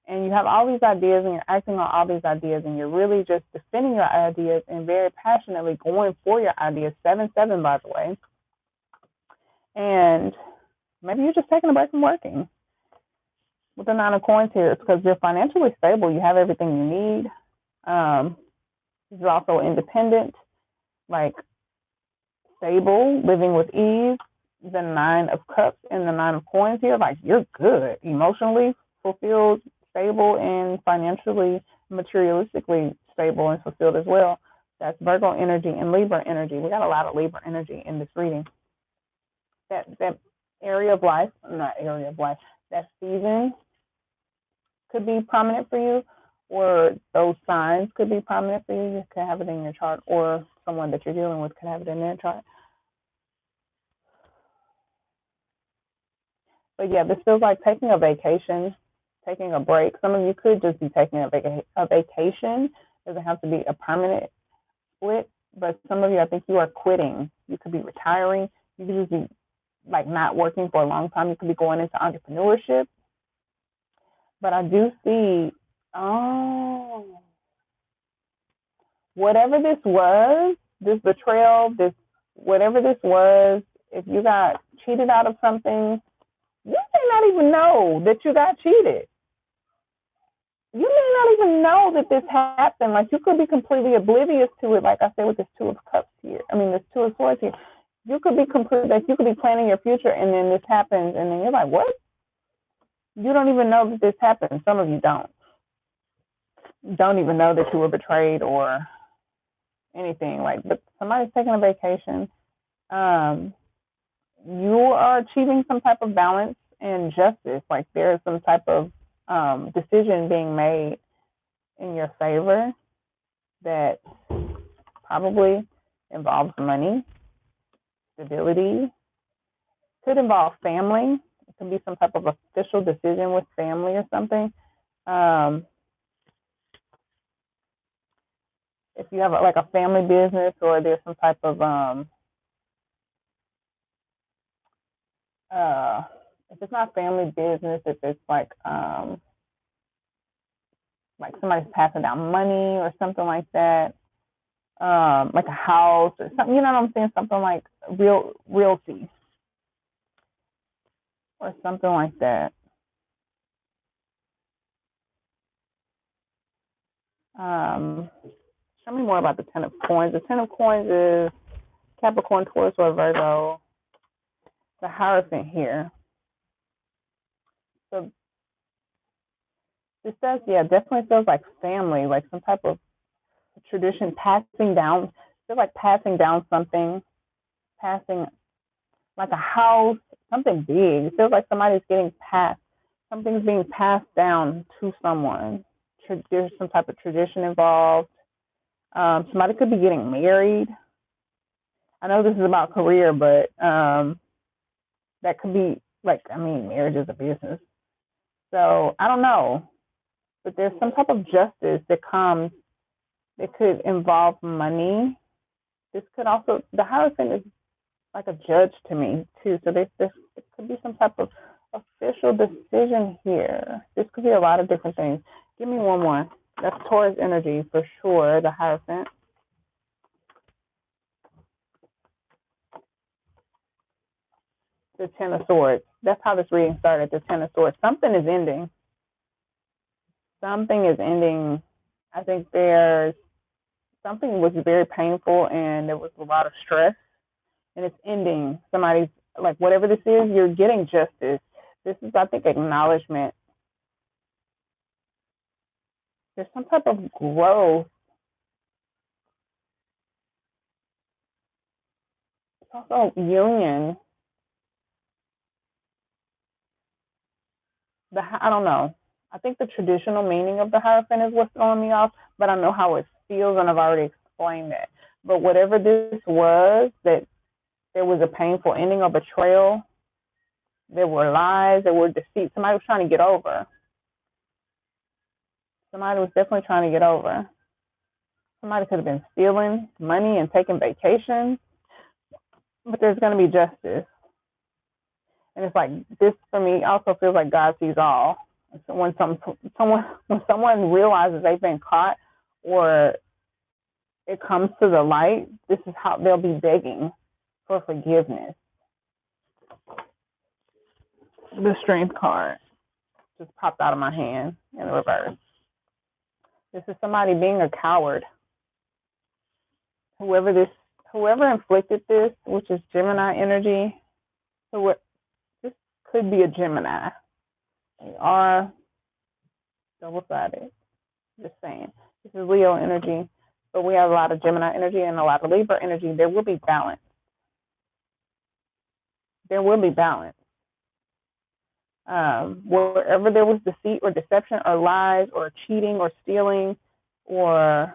And you have all these ideas and you're acting on all these ideas and you're really just defending your ideas and very passionately going for your ideas. 7-7, by the way. And maybe you're just taking a break from working. With the 9 of coins here, it's because you're financially stable. You have everything you need. You're also independent, like stable, living with ease. The 9 of cups and the 9 of coins here, like you're good, emotionally fulfilled, stable, and financially, materialistically stable and fulfilled as well. That's Virgo energy and Libra energy. We got a lot of Libra energy in this reading. That area of life, not area of life, that season could be prominent for you, or those signs could be prominent for you. You could have it in your chart, or someone that you're dealing with could have it in their chart. But yeah, this feels like taking a vacation, taking a break. Some of you could just be taking a vacation. It doesn't have to be a permanent split, but some of you, I think you are quitting. You could be retiring. You could just be like not working for a long time. You could be going into entrepreneurship. But I do see, whatever this was, this betrayal, whatever this was, if you got cheated out of something, you may not even know that you got cheated. You may not even know that this happened. Like, you could be completely oblivious to it, like I said with this 2 of cups here. This 2 of swords here. You could be you could be planning your future, and then this happens, and then you're like, what? You don't even know that this happened. Some of you don't even know that you were betrayed or anything. But somebody's taking a vacation. You are achieving some type of balance and justice. Like, there's some type of decision being made in your favor that probably involves money, stability, could involve family. It could be some type of official decision with family or something. If you have a family business, or there's some type of if it's not family business, if it's like somebody's passing down money or something like that, like a house or something, you know what I'm saying? Something like realty or something like that. Show me more about the 10 of coins. The 10 of coins is Capricorn, Taurus, or Virgo. The Hierophant here. So this does, definitely feels like family, like some type of tradition passing down. Feels like passing down something, passing like a house, something big. It feels like somebody's getting passed. Something's being passed down to someone. There's some type of tradition involved. Somebody could be getting married. I know this is about career, but that could be marriage is a business. So I don't know, but there's some type of justice that comes. It could involve money. This could also, the Hierophant is like a judge to me too. So this could be some type of official decision here. This could be a lot of different things. Give me one more. That's Taurus energy for sure, the Hierophant. The Ten of Swords. That's how this reading started, the Ten of Swords. Something is ending. Something is ending. I think something was very painful and there was a lot of stress, and it's ending. Somebody's, like, whatever this is, you're getting justice. This is, I think, acknowledgement. There's some type of growth. It's also union. I don't know. I think the traditional meaning of the Hierophant is what's throwing me off, but I know how it feels, and I've already explained that. But whatever this was, that there was a painful ending or betrayal, there were lies, there were deceit. Somebody was trying to get over. Somebody was definitely trying to get over. Somebody could have been stealing money and taking vacations, but there's going to be justice. And it's like, this for me also feels like God sees all. So when someone realizes they've been caught, or it comes to the light, this is how they'll be begging for forgiveness. The Strength card just popped out of my hand in reverse. This is somebody being a coward. Whoever inflicted this, which is Gemini energy, this could be a Gemini. They are double-sided. Just saying. This is Leo energy, but we have a lot of Gemini energy and a lot of Libra energy. There will be balance. There will be balance. Wherever there was deceit or deception or lies or cheating or stealing, or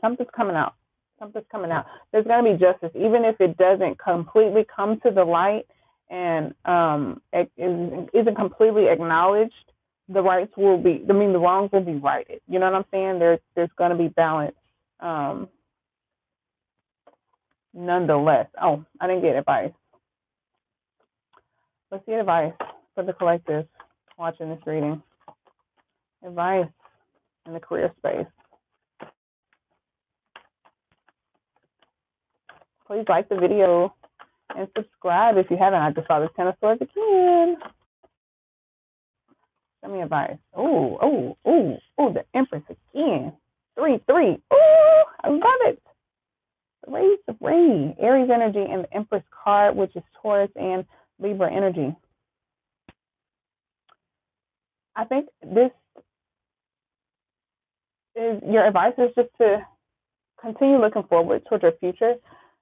something's coming out. Something's coming out. There's going to be justice, even if it doesn't completely come to the light and it isn't completely acknowledged. The wrongs will be righted. You know what I'm saying? There's going to be balance. Nonetheless. Oh, I didn't get advice. Let's get advice for the collective watching this reading. Advice in the career space. Please like the video and subscribe if you haven't. I just saw the Ten of Swords again. Send me advice. Oh, the Empress again. 3-3. Oh, I love it. The Ray. Aries energy and the Empress card, which is Taurus and Libra energy. I think this is your advice is just to continue looking forward towards your future,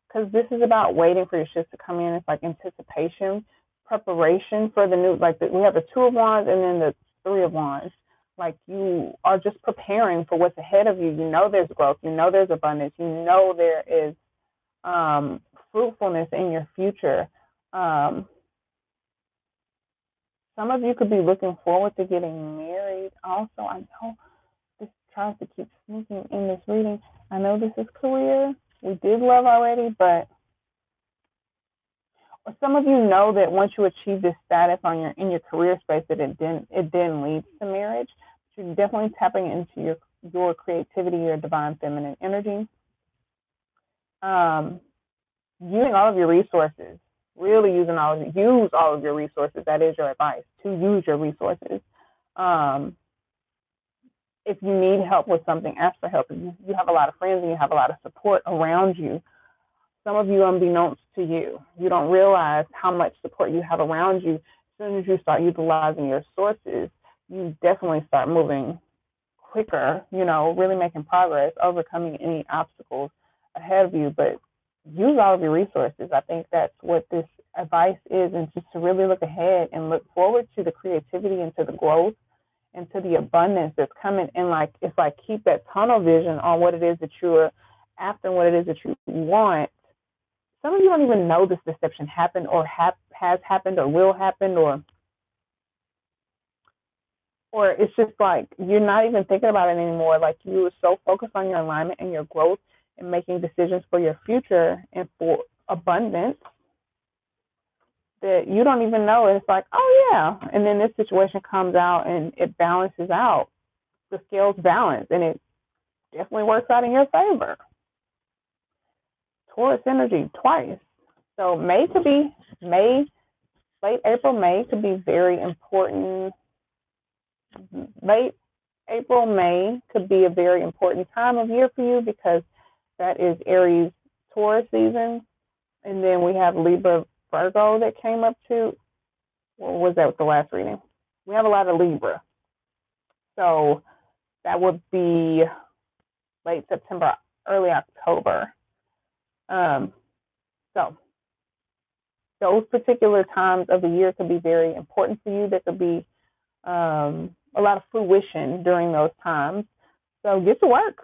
because this is about waiting for your shifts to come in. It's like anticipation, preparation for the new, like we have the Two of Wands and then the Three of Wands. Like, you are just preparing for what's ahead of you. You know there's growth. You know there's abundance. You know there is fruitfulness in your future. Some of you could be looking forward to getting married. Also, I know this tries to keep sneaking in this reading. I know this is career. We did love already, but some of you know that once you achieve this status in your career space, that it then leads to marriage. But you're definitely tapping into your creativity, your divine feminine energy. Using all of your resources. Really use all of your resources. That is your advice, to use your resources. If you need help with something, ask for help. You have a lot of friends and you have a lot of support around you. Some of you, unbeknownst to you, you don't realize how much support you have around you. As soon as you start utilizing your sources, you definitely start moving quicker, really making progress, overcoming any obstacles ahead of you. But use all of your resources. I think that's what this advice is, and just to really look ahead and look forward to the creativity and to the growth and to the abundance that's coming. And it's like keep that tunnel vision on what it is that you're after and what it is that you want. Some of you don't even know this deception happened or has happened or will happen, or it's just like you're not even thinking about it anymore. Like, you were so focused on your alignment and your growth and making decisions for your future and for abundance that you don't even know. It's like, oh yeah, and then this situation comes out and it balances out. The scales balance, and it definitely works out in your favor. Taurus energy twice. So late April, May could be very important. Late April, May could be a very important time of year for you because that is Aries, Taurus season. And then we have Libra, Virgo that came up to, or was that with the last reading? We have a lot of Libra. So that would be late September, early October. So those particular times of the year could be very important for you. There could be a lot of fruition during those times. So get to work.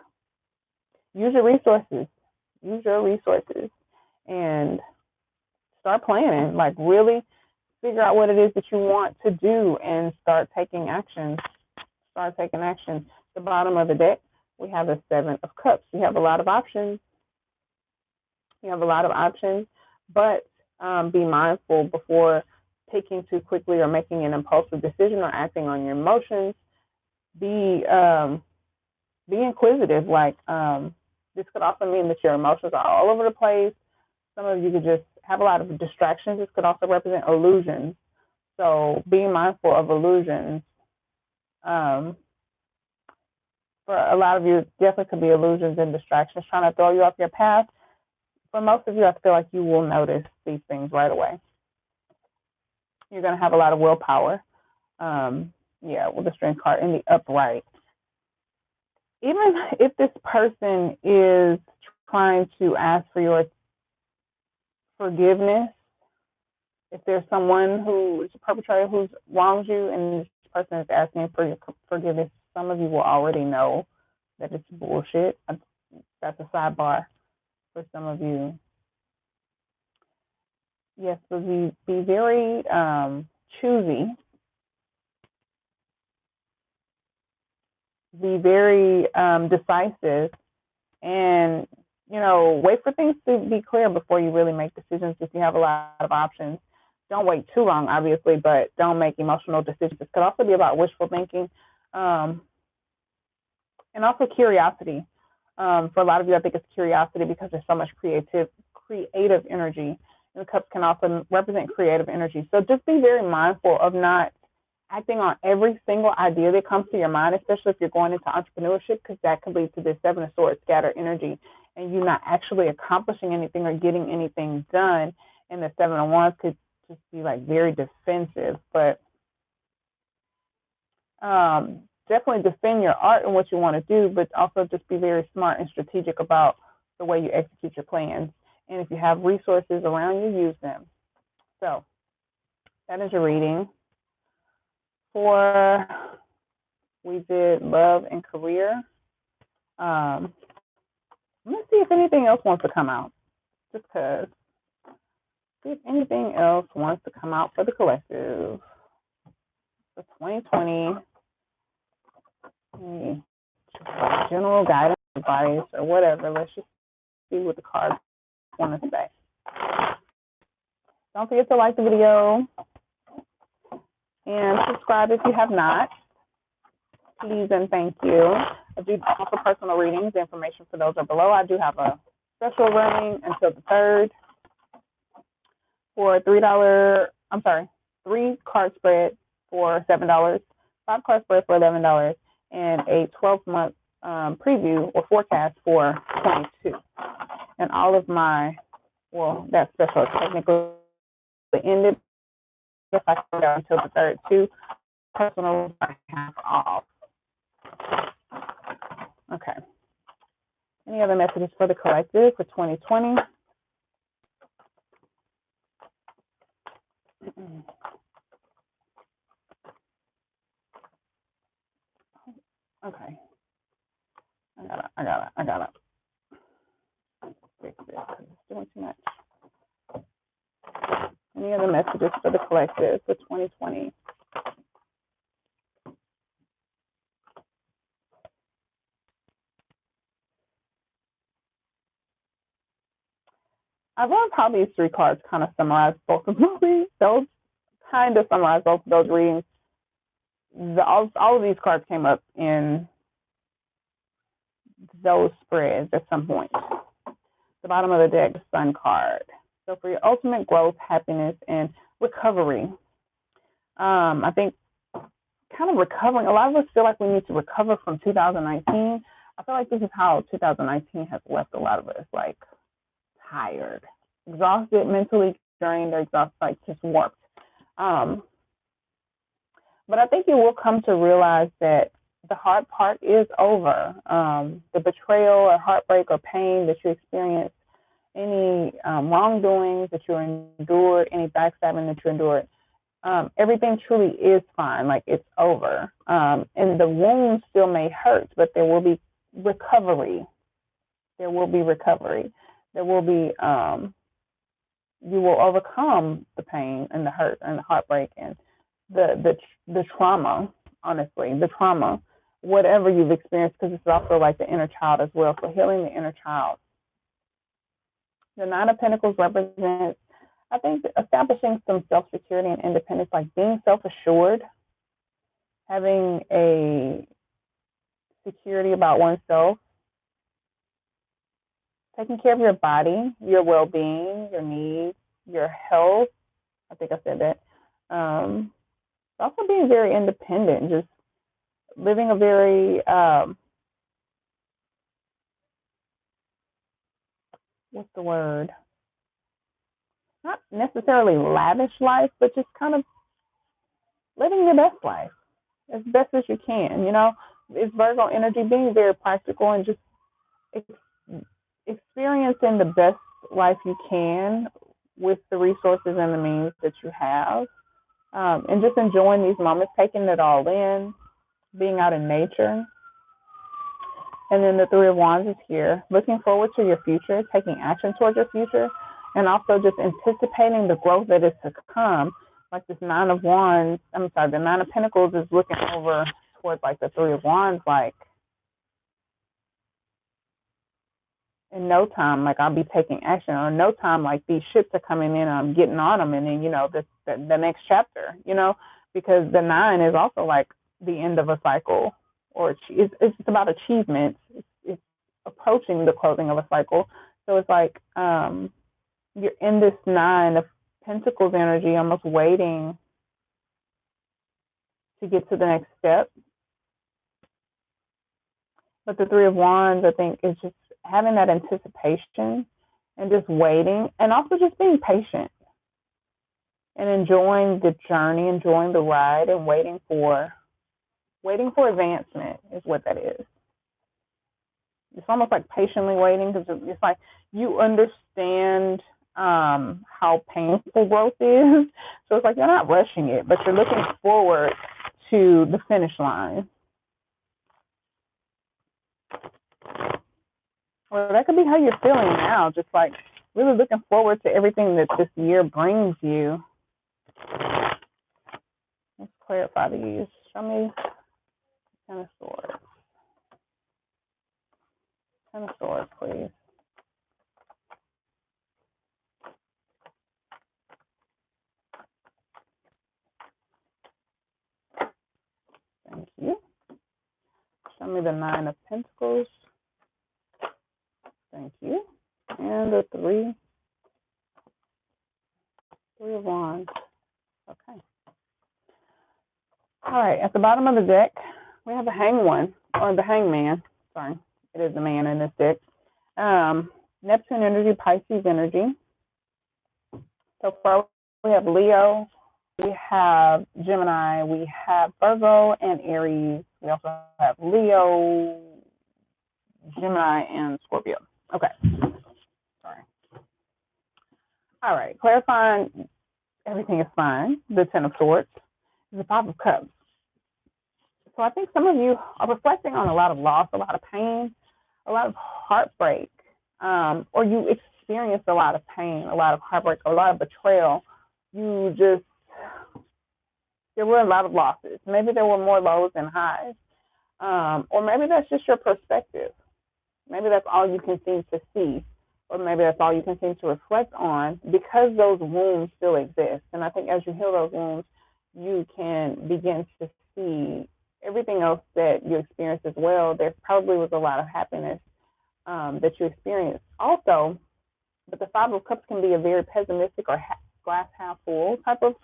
Use your resources. And start planning. Like, really figure out what it is that you want to do and start taking action. The bottom of the deck, we have the Seven of Cups. You have a lot of options. But be mindful before picking too quickly or making an impulsive decision or acting on your emotions. Be inquisitive. Like, this could also mean that your emotions are all over the place. Some of you could just have a lot of distractions. This could also represent illusions. So being mindful of illusions. For a lot of you, it definitely could be illusions and distractions trying to throw you off your path. For most of you, I feel like you will notice these things right away. You're going to have a lot of willpower. With the Strength card in the upright. Even if this person is trying to ask for your forgiveness, if there's someone who is a perpetrator who's wronged you and this person is asking for your forgiveness, some of you will already know that it's bullshit. That's a sidebar for some of you. Yes, so be very choosy. Be very decisive, and wait for things to be clear before you really make decisions. If you have a lot of options, don't wait too long, obviously, but don't make emotional decisions. It could also be about wishful thinking, and also curiosity. For a lot of you, I think it's curiosity because there's so much creative energy. And the cups can also represent creative energy. So just be very mindful of not acting on every single idea that comes to your mind, especially if you're going into entrepreneurship, because that could lead to this Seven of Swords scatter energy and you not actually accomplishing anything or getting anything done. And the Seven of Wands could just be like very defensive, but definitely defend your art and what you want to do, but also just be very smart and strategic about the way you execute your plans. And if you have resources around you, use them. So that is your reading. We did love and career. Let's see if anything else wants to come out. Just because. See if anything else wants to come out for the collective. For 2020. General guidance, advice, or whatever. Let's just see what the cards want to say. Don't forget to like the video and subscribe if you have not. Please and thank you. I do offer personal readings. The information for those are below. I do have a special running until the 3rd for $3 card spread for $7, 5 card spread for $11, and a 12-month preview or forecast for $22. And all of my, that special technically ended. If I can go until the 3rd too. Personal I have off. Okay. Any other messages for the collective for 2020? Okay. I gotta fix this because it's doing too much. Any other messages for the collective for 2020? I love how these three cards kind of summarize both of those readings. Those kind of summarize both of those readings. All of these cards came up in those spreads at some point. The bottom of the deck, the Sun card. So for your ultimate growth, happiness, and recovery. I think kind of recovering. A lot of us feel like we need to recover from 2019. I feel like this is how 2019 has left a lot of us, like tired, exhausted, mentally drained, or exhausted, like just warped. But I think you will come to realize that the hard part is over. The betrayal or heartbreak or pain that you experienced, any wrongdoings that you endured, any backstabbing that you endured, everything truly is fine. Like it's over. And the wounds still may hurt, but there will be recovery. There will be recovery. There will be, you will overcome the pain and the hurt and the heartbreak and the trauma, honestly, the trauma, whatever you've experienced, because it's also like the inner child as well. So healing the inner child. The Nine of Pentacles represents, I think, establishing some self-security and independence, like being self-assured, having a security about oneself, taking care of your body, your well-being, your needs, your health. I think I said that. Also being very independent, just living a very, what's the word? Not necessarily lavish life, but just kind of living your best life as best as you can. You know, it's Virgo energy, being very practical and just experiencing the best life you can with the resources and the means that you have. And just enjoying these moments, taking it all in, being out in nature. And then the Three of Wands is here, looking forward to your future, taking action towards your future, and also just anticipating the growth that is to come. Like this Nine of Wands, the Nine of Pentacles is looking over towards like the Three of Wands, like in no time, like I'll be taking action, or in no time, like these ships are coming in and I'm getting on them, and then, you know, the next chapter, you know, because the Nine is also like the end of a cycle, or it's about achievement. It's approaching the closing of a cycle. So it's like you're in this Nine of Pentacles energy, almost waiting to get to the next step. But the Three of Wands, I think, is just having that anticipation and just waiting, and also just being patient and enjoying the journey, enjoying the ride, and waiting for advancement is what that is. It's almost like patiently waiting, because it's like you understand how painful growth is. So it's like you're not rushing it, but you're looking forward to the finish line. Or that could be how you're feeling now, just like really looking forward to everything that this year brings you. Let's clarify these. Show me Ten of Swords. Ten of Swords, please. Thank you. Show me the Nine of Pentacles. Thank you. And the Three of Wands. Okay. All right. At the bottom of the deck, we have the Hangman, or the Hangman. Sorry, it is the man in this deck. Neptune energy, Pisces energy. So far, we have Leo, we have Gemini, we have Virgo and Aries. We also have Leo, Gemini, and Scorpio. Okay. Sorry. All right. Clarifying everything is fine. The Ten of Swords. The Five of Cups. So I think some of you are reflecting on a lot of loss, a lot of pain, a lot of heartbreak, or you experienced a lot of pain, a lot of heartbreak, a lot of betrayal. There were a lot of losses. Maybe there were more lows than highs. Or maybe that's just your perspective. Maybe that's all you can seem to see or maybe that's all you can seem to reflect on, because those wounds still exist. And I think as you heal those wounds, you can begin to see everything else that you experienced as well. There probably was a lot of happiness that you experienced also. But the Five of Cups can be a very pessimistic or glass half full type of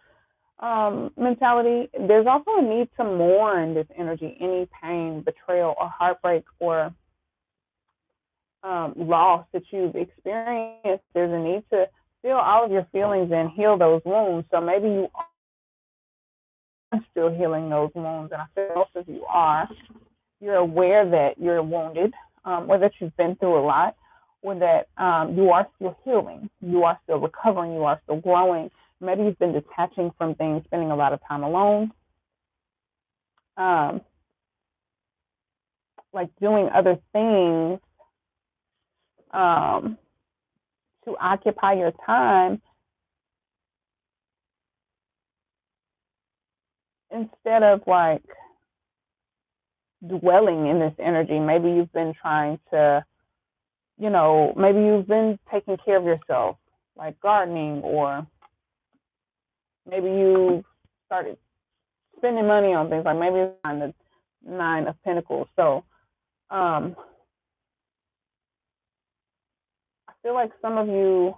mentality. There's also a need to mourn this energy, any pain, betrayal, or heartbreak, or loss that you've experienced. There's a need to feel all of your feelings and heal those wounds. So maybe you are still healing those wounds, and I feel most of you are. You're aware that you're wounded, or that you've been through a lot, or that you are still healing, you are still recovering, you are still growing. Maybe you've been detaching from things, spending a lot of time alone, like doing other things to occupy your time instead of like dwelling in this energy. Maybe you've been trying to, maybe you've been taking care of yourself, like gardening, or maybe you started spending money on things, like maybe it's on the Nine of Pentacles. So I feel like some of you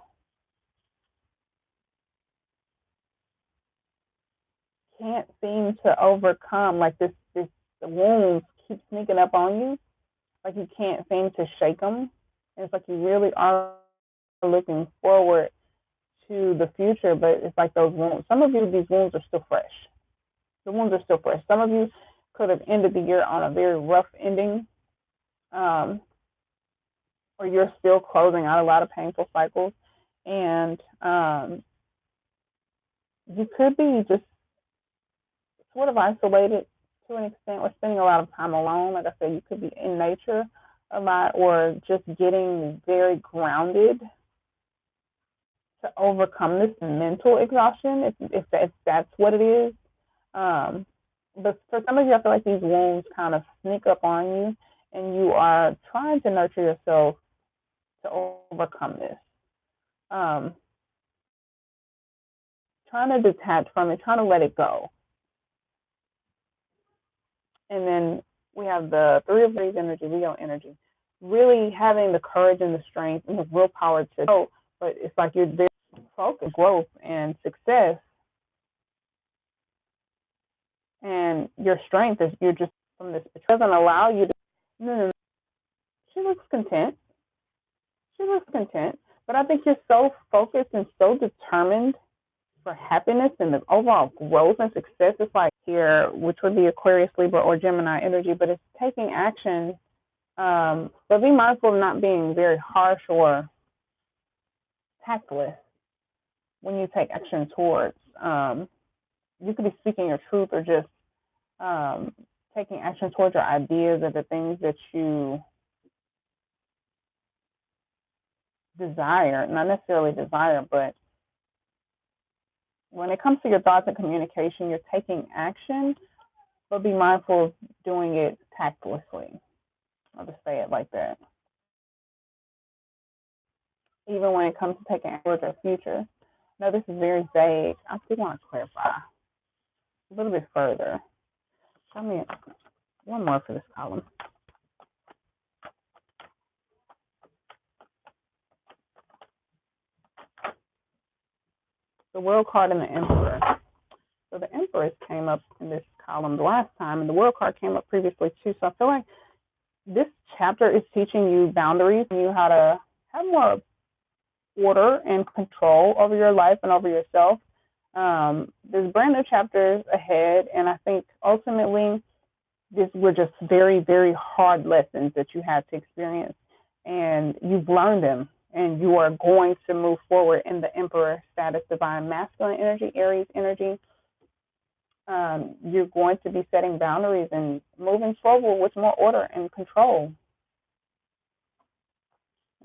can't seem to overcome, like the wounds keep sneaking up on you, like you can't seem to shake them. And it's like you really are looking forward to the future, but it's like those wounds. Some of you, these wounds are still fresh. The wounds are still fresh. Some of you could have ended the year on a very rough ending, or you're still closing out a lot of painful cycles, and you could be just sort of isolated to an extent, or spending a lot of time alone. Like I said, you could be in nature a lot, or just getting very grounded to overcome this mental exhaustion, if that's what it is. But for some of you, I feel like these wounds kind of sneak up on you, and you are trying to nurture yourself to overcome this. Trying to detach from it, trying to let it go. And then we have the Three of Wands energy, Leo energy, really having the courage and the strength and the willpower to go, but it's like you're very focused, growth and success. And your strength is you're just from this. It doesn't allow you to. She looks content. She looks content. But I think you're so focused and so determined for happiness and the overall growth and success. It's like here, which would be Aquarius, Libra, or Gemini energy, but it's taking action. But be mindful of not being very harsh or tactless when you take action towards. You could be speaking your truth, or just taking action towards your ideas or the things that you desire. Not necessarily desire, but when it comes to your thoughts and communication, you're taking action, but be mindful of doing it tactlessly. I'll just say it like that. Even when it comes to taking action towards your future. Now, this is very vague. I do want to clarify a little bit further. Show me one more for this column. The World card and the Emperor. So the Empress came up in this column the last time, and the World card came up previously too. So I feel like this chapter is teaching you boundaries, and you how to have more order and control over your life and over yourself. There's brand new chapters ahead, and I think ultimately these were just very, very hard lessons that you had to experience, and you've learned them, and you are going to move forward in the Emperor status, divine masculine energy, Aries energy. You're going to be setting boundaries and moving forward with more order and control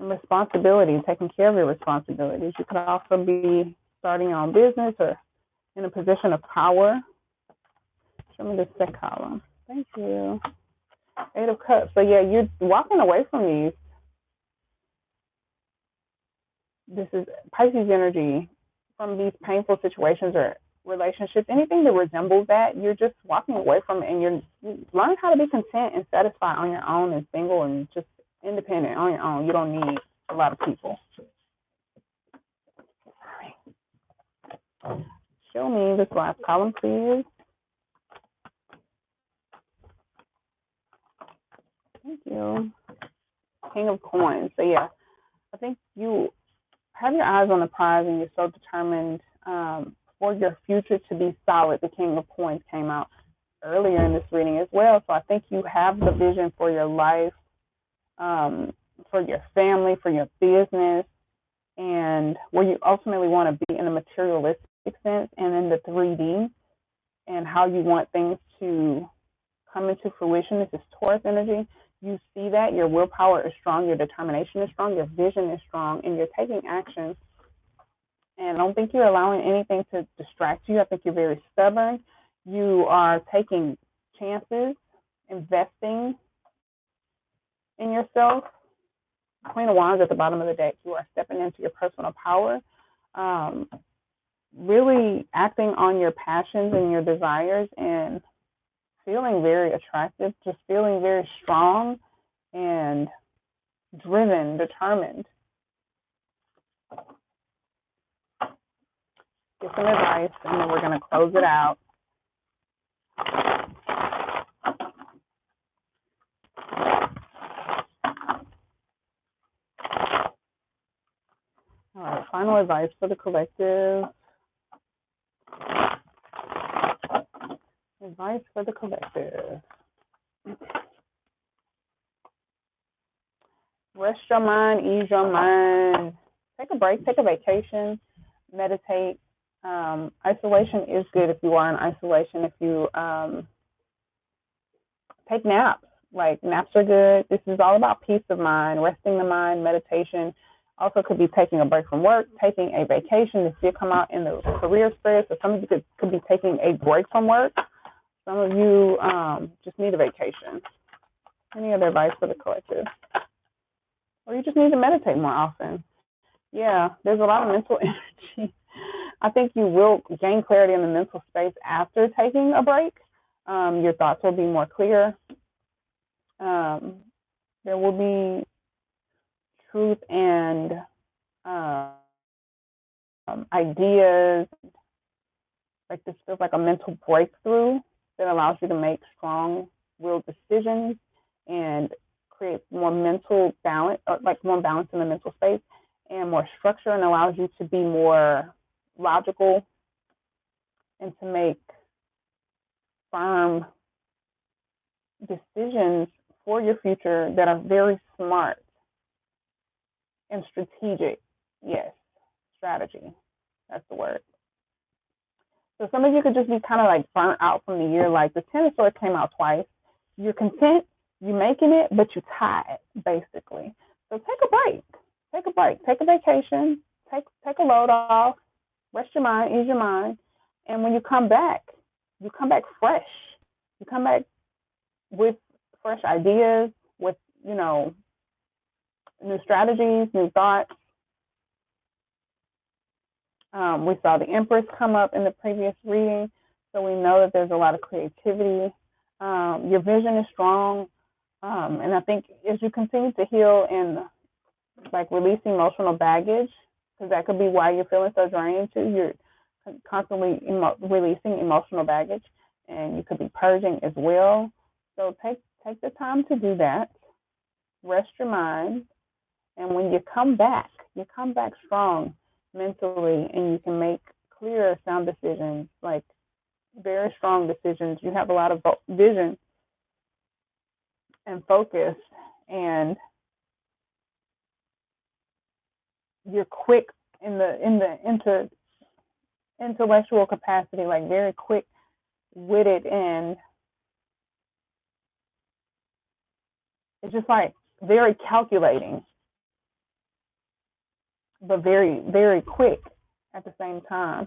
and responsibility, taking care of your responsibilities. You could also be starting your own business or in a position of power. Show me the second column. Thank you. Eight of Cups. So yeah, you're walking away from these this is Pisces energy from these painful situations or relationships, anything that resembles that, you're just walking away from it, and you learn how to be content and satisfied on your own and single and just independent on your own. You don't need a lot of people. All right. Show me this last column, please. Thank you. King of Coins. So yeah, I think you have your eyes on the prize and you're so determined for your future to be solid. The King of Coins came out earlier in this reading as well. So I think you have the vision for your life, for your family, for your business, and where you ultimately want to be in a materialistic sense and in the 3D, and how you want things to come into fruition. This is Taurus energy. You see that your willpower is strong, your determination is strong, your vision is strong, and you're taking action. And I don't think you're allowing anything to distract you. I think you're very stubborn. You are taking chances, investing in yourself. Queen of Wands at the bottom of the deck. You are stepping into your personal power, really acting on your passions and your desires, and feeling very attractive, just feeling very strong and driven, determined. Get some advice, and then we're going to close it out. All right, final advice for the collective. Advice for the collective. Rest your mind, ease your mind. Take a break, take a vacation, meditate. Isolation is good if you are in isolation. If you take naps, like naps are good. This is all about peace of mind, resting the mind, meditation. Also could be taking a break from work, taking a vacation. This did come out in the career spread, so some of you could be taking a break from work. Some of you just need a vacation. Any other advice for the collective? Or you just need to meditate more often. Yeah, there's a lot of mental energy. I think you will gain clarity in the mental space after taking a break. Your thoughts will be more clear. There will be truth and ideas. Like this feels like a mental breakthrough that allows you to make strong-willed decisions and create more mental balance, like more balance in the mental space and more structure, and allows you to be more logical and to make firm decisions for your future that are very smart and strategic. Yes, strategy. That's the word. So some of you could just be kind of like burnt out from the year. Like the Ten of Swords came out twice. You're content, you're making it, but you're tired, basically. So take a break. Take a break. Take a vacation. Take a load off. Rest your mind, ease your mind. And when you come back fresh. You come back with fresh ideas, with, new strategies, new thoughts. We saw the Empress come up in the previous reading, so we know that there's a lot of creativity. Your vision is strong, and I think as you continue to heal and like release emotional baggage, because that could be why you're feeling so drained too. You're constantly releasing emotional baggage, and you could be purging as well. So take the time to do that. Rest your mind, and when you come back strong mentally, and you can make clear, sound decisions, like very strong decisions. You have a lot of vision and focus, and you're quick in the intellectual capacity, like very quick-witted, and it's just like very calculating, but very, very quick at the same time.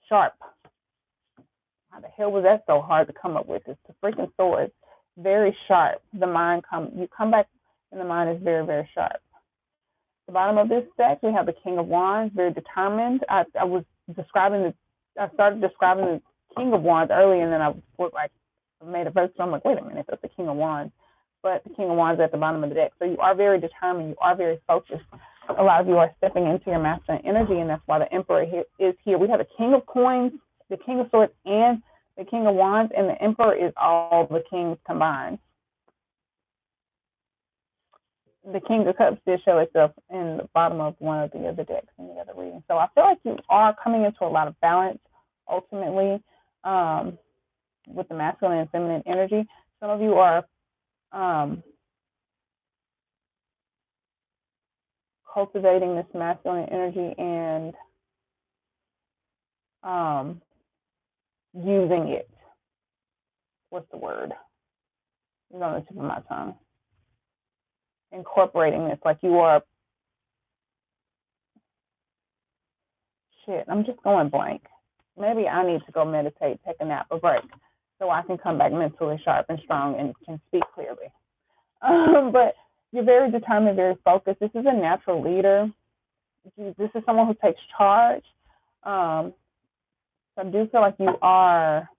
Sharp. How the hell was that so hard to come up with? It's the freaking sword. Very sharp. The mind you come back, and the mind is very, very sharp. the bottom of this deck, we have the King of Wands, very determined. I started describing the King of Wands early, and then I made a verse. So I'm like, wait a minute, that's the King of Wands. But the King of Wands at the bottom of the deck. So you are very determined. You are very focused. A lot of you are stepping into your masculine energy, and that's why the Emperor is here. We have the King of Coins, the King of Swords, and the King of Wands, and the Emperor is all the kings combined. The King of Cups did show itself in the bottom of one of the other decks in the other reading. So I feel like you are coming into a lot of balance, ultimately, with the masculine and feminine energy. Some of you are cultivating this masculine energy and using it. What's the word? It's on the tip of my tongue. Incorporating this, like you are. Shit, I'm just going blank. Maybe I need to go meditate, take a nap, a break, so I can come back mentally sharp and strong and can speak clearly. But you're very determined, very focused. This is a natural leader. This is someone who takes charge. So I do feel like you are,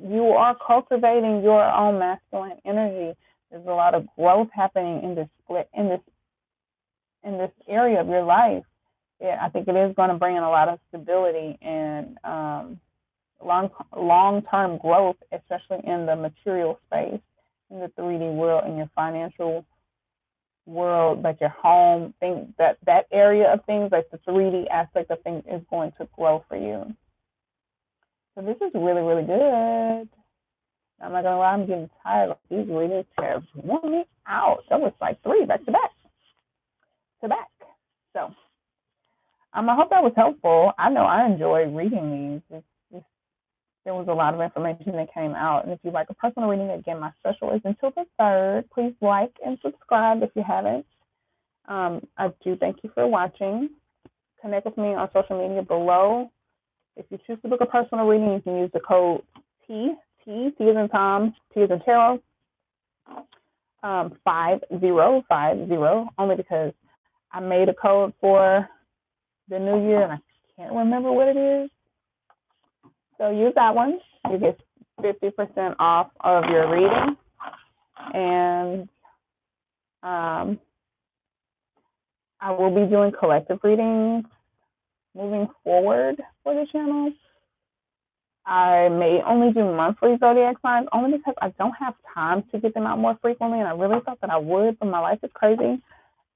you are cultivating your own masculine energy. There's a lot of growth happening in this area of your life. Yeah, I think it is going to bring in a lot of stability and long-term growth, especially in the material space, in the 3D world, in your financial world, like your home, that area of things, like the 3D aspect of things is going to grow for you. So this is really, really good. I'm not going to lie, I'm getting tired of these readings. Have worn me out. That was like 3 back to back. So I hope that was helpful. I know I enjoy reading these. There was a lot of information that came out. And if you'd like a personal reading, again, my special is until the 3rd. Please like and subscribe if you haven't. I do thank you for watching. Connect with me on social media below. If you choose to book a personal reading, you can use the code T as in Tom, T as in Tarot, 5050, only because I made a code for the new year and I can't remember what it is. So use that one. You get 50% off of your reading. And I will be doing collective readings moving forward for the channel. I may only do monthly zodiac signs only because I don't have time to get them out more frequently, and I really thought that I would, but my life is crazy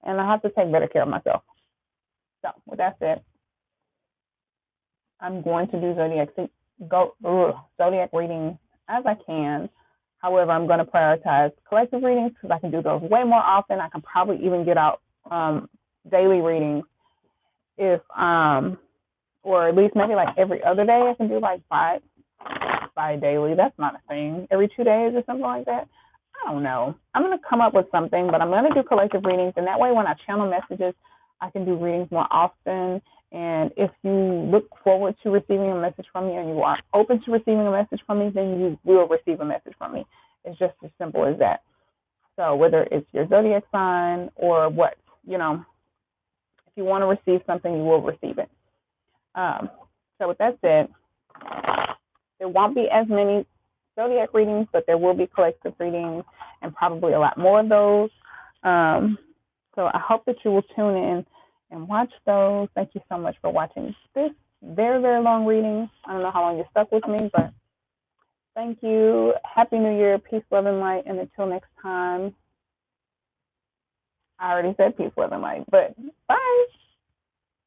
and I have to take better care of myself. So with that said, I'm going to do zodiac readings as I can. However, I'm going to prioritize collective readings because I can do those way more often. I can probably even get out daily readings if or at least maybe like every other day. I can do like bi-daily. That's not a thing. Every 2 days or something like that. I don't know. I'm going to come up with something, but I'm going to do collective readings. And that way when I channel messages, I can do readings more often. And if you look forward to receiving a message from me and you are open to receiving a message from me, then you will receive a message from me. It's just as simple as that. So whether it's your zodiac sign or what, if you want to receive something, you will receive it. So with that said, there won't be as many zodiac readings, but there will be collective readings and probably a lot more of those. So I hope that you will tune in and watch those. Thank you so much for watching this very, very long reading. I don't know how long you're stuck with me, but thank you. Happy New Year. Peace, love, and light. And until next time, I already said peace, love, and light, but bye.